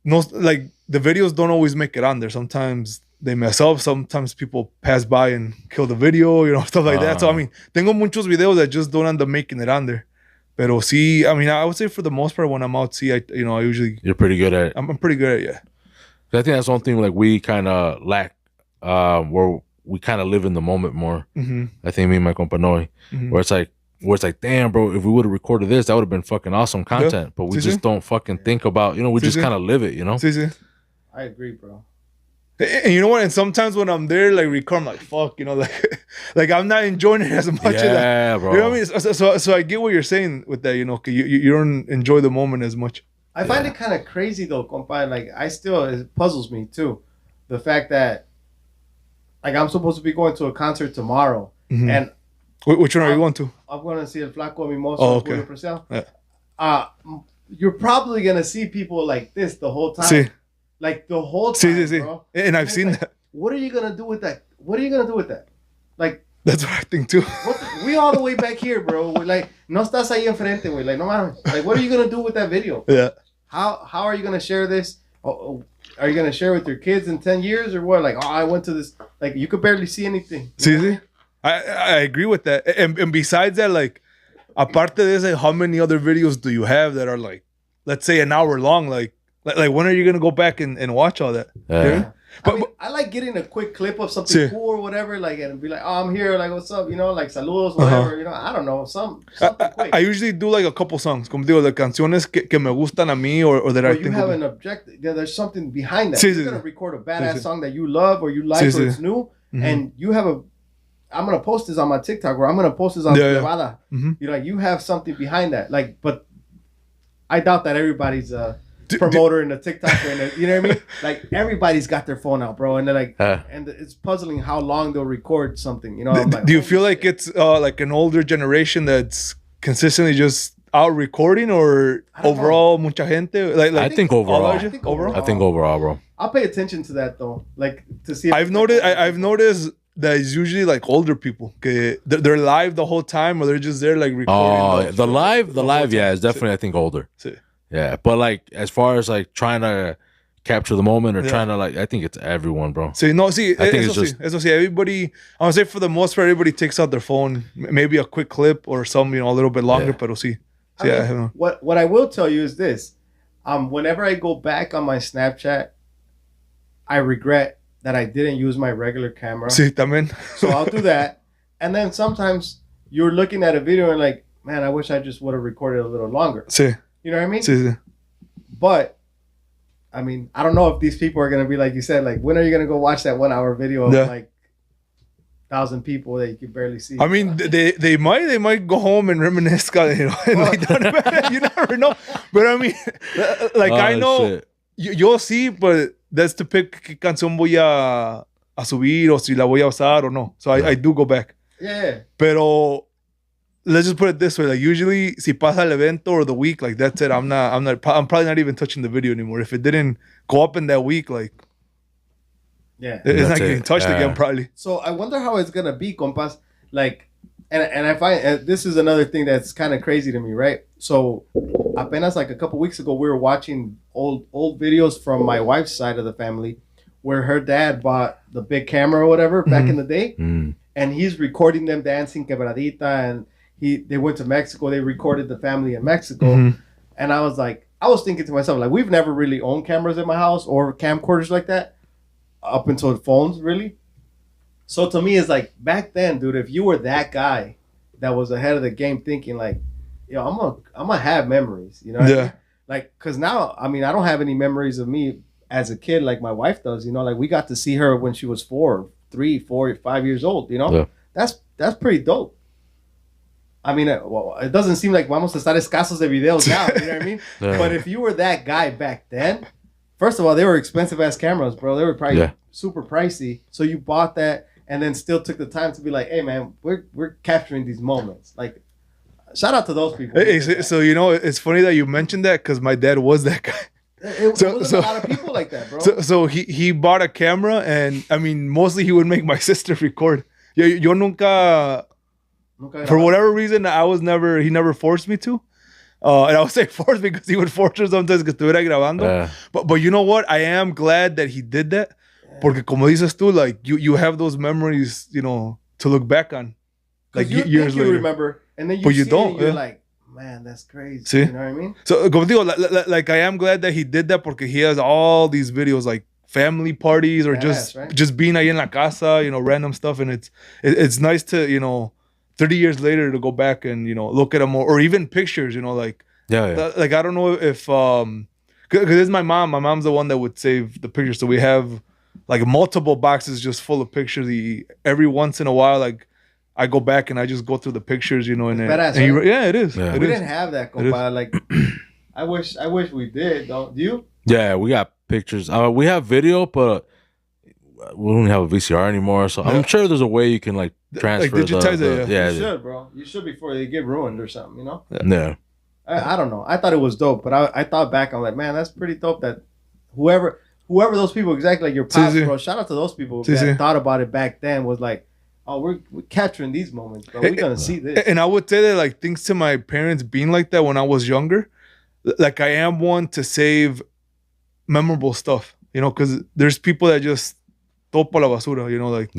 no, like the videos don't always make it on there. Sometimes they mess up. Sometimes people pass by and kill the video, you know, stuff like that. So I mean, tengo muchos videos that just don't end up making it on there. Pero sí, I mean, I would say for the most part when I'm out, see, I usually You're pretty good at it. I'm pretty good at it, yeah. I think that's one thing like we kind of lack, where we kind of live in the moment more. Mm-hmm. I think me and my compa Noe, where it's like, damn, bro, if we would have recorded this, that would have been fucking awesome content. Yeah. But we just don't fucking think about, you know, we just kind of live it, you know. Sí. I agree, bro. And you know what? And sometimes when I'm there, like record, I'm like, fuck, you know, like I'm not enjoying it as much as Yeah, bro. You know what I mean? So I get what you're saying with that, you know, you don't enjoy the moment as much. I find it kind of crazy though, compa. Like it puzzles me too, the fact that like I'm supposed to be going to a concert tomorrow, and which one are you going to? I'm going to see El Flaco Mimoso. Oh, okay. Julio Purcell. Yeah. You're probably gonna see people like this the whole time. Sí. Like the whole time, bro. And I've seen like, that. What are you gonna do with that? What are you gonna do with that? Like that's what I think too. we all the way back here, bro. We're like, no estás ahí enfrente, güey. Like, no mames. Like, what are you gonna do with that video? Yeah. How are you gonna share this? Are you gonna share with your kids in 10 years or what? Like, oh, I went to this. Like, you could barely see anything. See. I agree with that. And besides that, like, aparte de eso, how many other videos do you have that are like, let's say an hour long? Like when are you gonna go back and watch all that? Yeah. But I like getting a quick clip of something cool or whatever, like, and be like, oh, I'm here, like, what's up, you know, like, saludos, whatever, you know, I don't know, something quick. I usually do like a couple songs, como digo, de canciones que me gustan a mí or that I think. You have an objective, there's something behind that. Sí, You're gonna record a badass song that you love or you like or it's new, and you have I'm gonna post this on my TikTok or I'm gonna post this on Plebada. You know, like, you have something behind that, like, but I doubt that everybody's promoter in the TikTok, you know what I mean? Like, everybody's got their phone out, bro, and they're like, and it's puzzling how long they'll record something. You know, like, do you feel like it's like an older generation that's consistently just out recording, or overall mucha gente? Like I think overall. I think overall, bro. I'll pay attention to that though, like to see. I've noticed that it's usually like older people. Okay, they're live the whole time, or they're just there like recording. Oh, the live, yeah, is definitely I think older. Sí. Yeah, but like as far as like trying to capture the moment or trying to like, I think it's everyone, bro. I think it's just everybody. I would say for the most part, everybody takes out their phone, maybe a quick clip or some, you know, a little bit longer. But sí. What I will tell you is this: whenever I go back on my Snapchat, I regret that I didn't use my regular camera. Sí, también. So I'll do that, and then sometimes you're looking at a video and like, man, I wish I just would have recorded a little longer. Sí. You know what I mean? Sí. But I mean, I don't know if these people are gonna be like you said. Like, when are you gonna go watch that 1 hour video of like 1,000 people that you can barely see? I mean, they might go home and reminisce, you know, and lay down in bed. You never know. But I mean, like I know you'll see, but that's to pick qué canción voy a subir o si la voy a usar or no. So I do go back. Yeah. Pero let's just put it this way: like usually, si pasa el evento or the week, like that's it. I'm probably not even touching the video anymore. If it didn't go up in that week, like it's not getting touched again, probably. So I wonder how it's gonna be, compas. Like, and I find this is another thing that's kind of crazy to me, right? So, apenas like a couple weeks ago, we were watching old videos from my wife's side of the family, where her dad bought the big camera or whatever back in the day, and he's recording them dancing quebradita, and they went to Mexico. They recorded the family in Mexico, and I was thinking to myself, like, we've never really owned cameras in my house or camcorders like that up until the phones, really. So to me, it's like back then, dude. If you were that guy that was ahead of the game, thinking like, yo, I'm gonna have memories, you know? Yeah. I mean? Like, cause now, I mean, I don't have any memories of me as a kid like my wife does. You know, like we got to see her when she was 4, 3, 4, 5 years old. You know, that's pretty dope. I mean, well, it doesn't seem like vamos a estar escasos de videos now. You know what I mean? But if you were that guy back then, first of all, they were expensive ass cameras, bro. They were probably super pricey. So you bought that and then still took the time to be like, hey, man, we're capturing these moments. Like, shout out to those people. Hey, so you know, it's funny that you mentioned that because my dad was that guy. It wasn't a lot of people like that, bro. So he bought a camera, and I mean, mostly he would make my sister record. Yo nunca, for whatever reason, he never forced me to. And I would say forced because he would force her sometimes que estuviera grabando. But you know what? I am glad that he did that. Porque como dices tú, like you have those memories, you know, to look back on. Like years later. You remember, and then you don't. You're like, man, that's crazy. See? You know what I mean? So, como digo, like I am glad that he did that porque he has all these videos, like family parties or just being ahí en la casa, you know, random stuff, and it's nice to, you know, 30 years later to go back and, you know, look at them or even pictures, you know, like like I don't know if because it's my mom. My mom's the one that would save the pictures, so we have like multiple boxes just full of pictures. Every once in a while, like I go back and I just go through the pictures, you know, and badass, right? Yeah, it is. We didn't have that, compa. Like, I wish we did. Don't you? Yeah, we got pictures. We have video, but we don't have a VCR anymore. So I'm sure there's a way you can like transfer, like digitize it. Yeah, you should, bro. You should before they get ruined or something. You know? Yeah. I don't know. I thought it was dope, but I thought back. I'm like, man, that's pretty dope. That whoever those people, exactly like your pops, bro. Shout out to those people that thought about it back then. Was like, oh, we're capturing these moments, bro. We're gonna see this. And I would say that, like, thanks to my parents being like that when I was younger, like I am one to save memorable stuff, you know, because there's people that just topa la basura, you know, like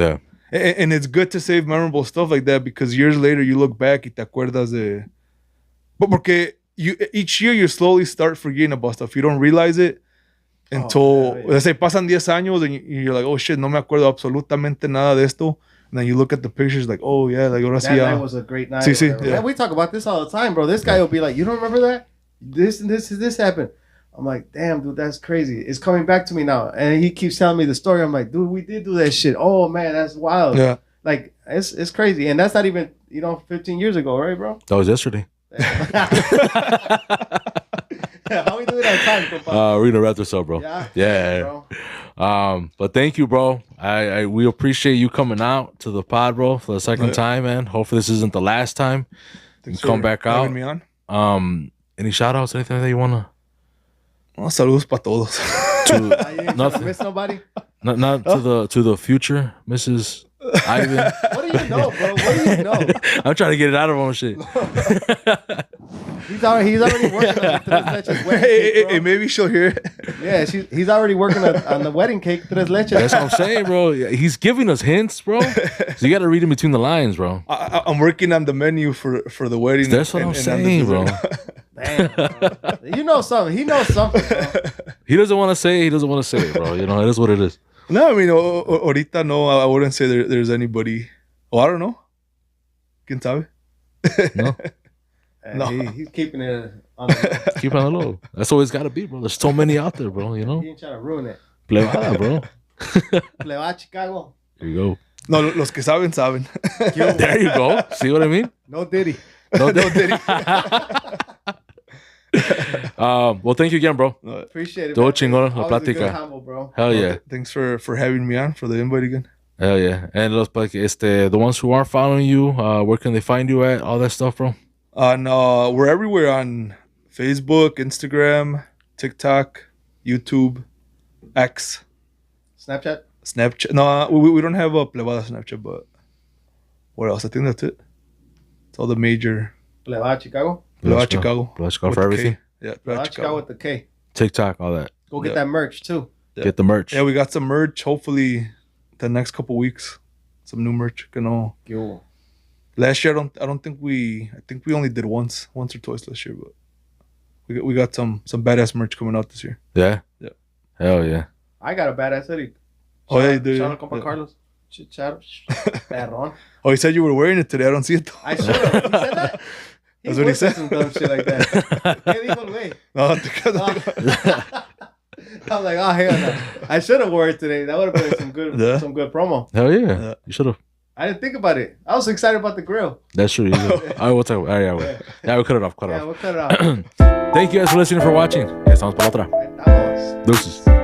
and it's good to save memorable stuff like that because years later you look back y te acuerdas de. But porque each year you slowly start forgetting about stuff. You don't realize it until let's say pasan 10 años and you're like, oh shit, no me acuerdo absolutamente nada de esto. And then you look at the pictures like, oh yeah, like ahora sí. That night was a great night. Man, we talk about this all the time, bro. This guy will be like, you don't remember that? This happened. I'm like, damn, dude, that's crazy. It's coming back to me now. And he keeps telling me the story. I'm like, dude, we did do that shit. Oh man, that's wild. Yeah. Like it's crazy. And that's not even, 15 years ago, right, bro? That was yesterday. How we doing on time, compa? We're gonna wrap this up, bro. Yeah. Bro. But thank you, bro. We appreciate you coming out to the pod, bro, for the second time, man. Hopefully this isn't the last time. You come back out. Me on. Any shout outs, anything that you wanna? Saludos para todos. Nothing. Miss nobody? Not to the future, Mrs. Ivan. What do you know, bro? What do you know? I'm trying to get it out of him, shit. He's already working on the Tres Leches wedding cake, bro. Maybe she'll hear it. Yeah, he's already working on the wedding cake, Tres Leches. That's what I'm saying, bro. He's giving us hints, bro. So you got to read in between the lines, bro. I'm working on the menu for the wedding. That's what I'm saying, bro. Damn, bro. You know something. He knows something, bro. He doesn't want to say it. He doesn't want to say it, bro. It is what it is. No, I mean, ahorita no, I wouldn't say there's anybody. Oh, I don't know. ¿Quién sabe? No. No. He's keeping it on the Keep on the low. That's always got to be, bro. There's so many out there, bro. You know, He ain't trying to ruin it. Plebada, bro. Plebada Chicago. There you go. No, los que saben, saben. There you go. See what I mean? No Diddy. No, No, Diddy. well, thank you again, bro. Appreciate it. Todo man. chingón la Always a good plática. combo, bro. Hell yeah. Thanks for having me on, for the invite again. Hell yeah. And the ones who aren't following you, where can they find you at? All that stuff, bro. We're everywhere on Facebook, Instagram, TikTok, YouTube, X, Snapchat. Snapchat. No, we don't have a Plebada Snapchat, but what else? I think that's it. It's all the major. Plebada Chicago. Plebada Chicago. Plebada Chicago With for the everything. K. Yeah, Plebada Plebada Chicago Chicago. with the K. TikTok, all that. Go get Yeah. that merch too. Yeah. Get the merch. Yeah, we got some merch. Hopefully, the next couple weeks, some new merch. Yo. Last year, I think we only did once or twice last year, but we got some badass merch coming out this year. Yeah? Yeah. Hell yeah. I got a badass hoodie. Oh, yeah, you do. Shout Yeah. out, compa Yeah. Carlos. Shout out. Perrón. Oh, he said you were wearing it today. I don't see it though. I should have. He said that? That's what he said. Some dumb shit like that. ¿Qué dijo el güey? No, I was like, oh hell no. I should have worn it today. That would have been Yeah. some good promo. Hell yeah. Yeah. You should have. I didn't think about it. I was excited about the grill. That's true. All right, we'll talk. Yeah, we'll cut it off. Yeah, we'll cut it off. Thank you guys for listening, for watching. Ya estamos para otra. Ahí estamos. Deuces.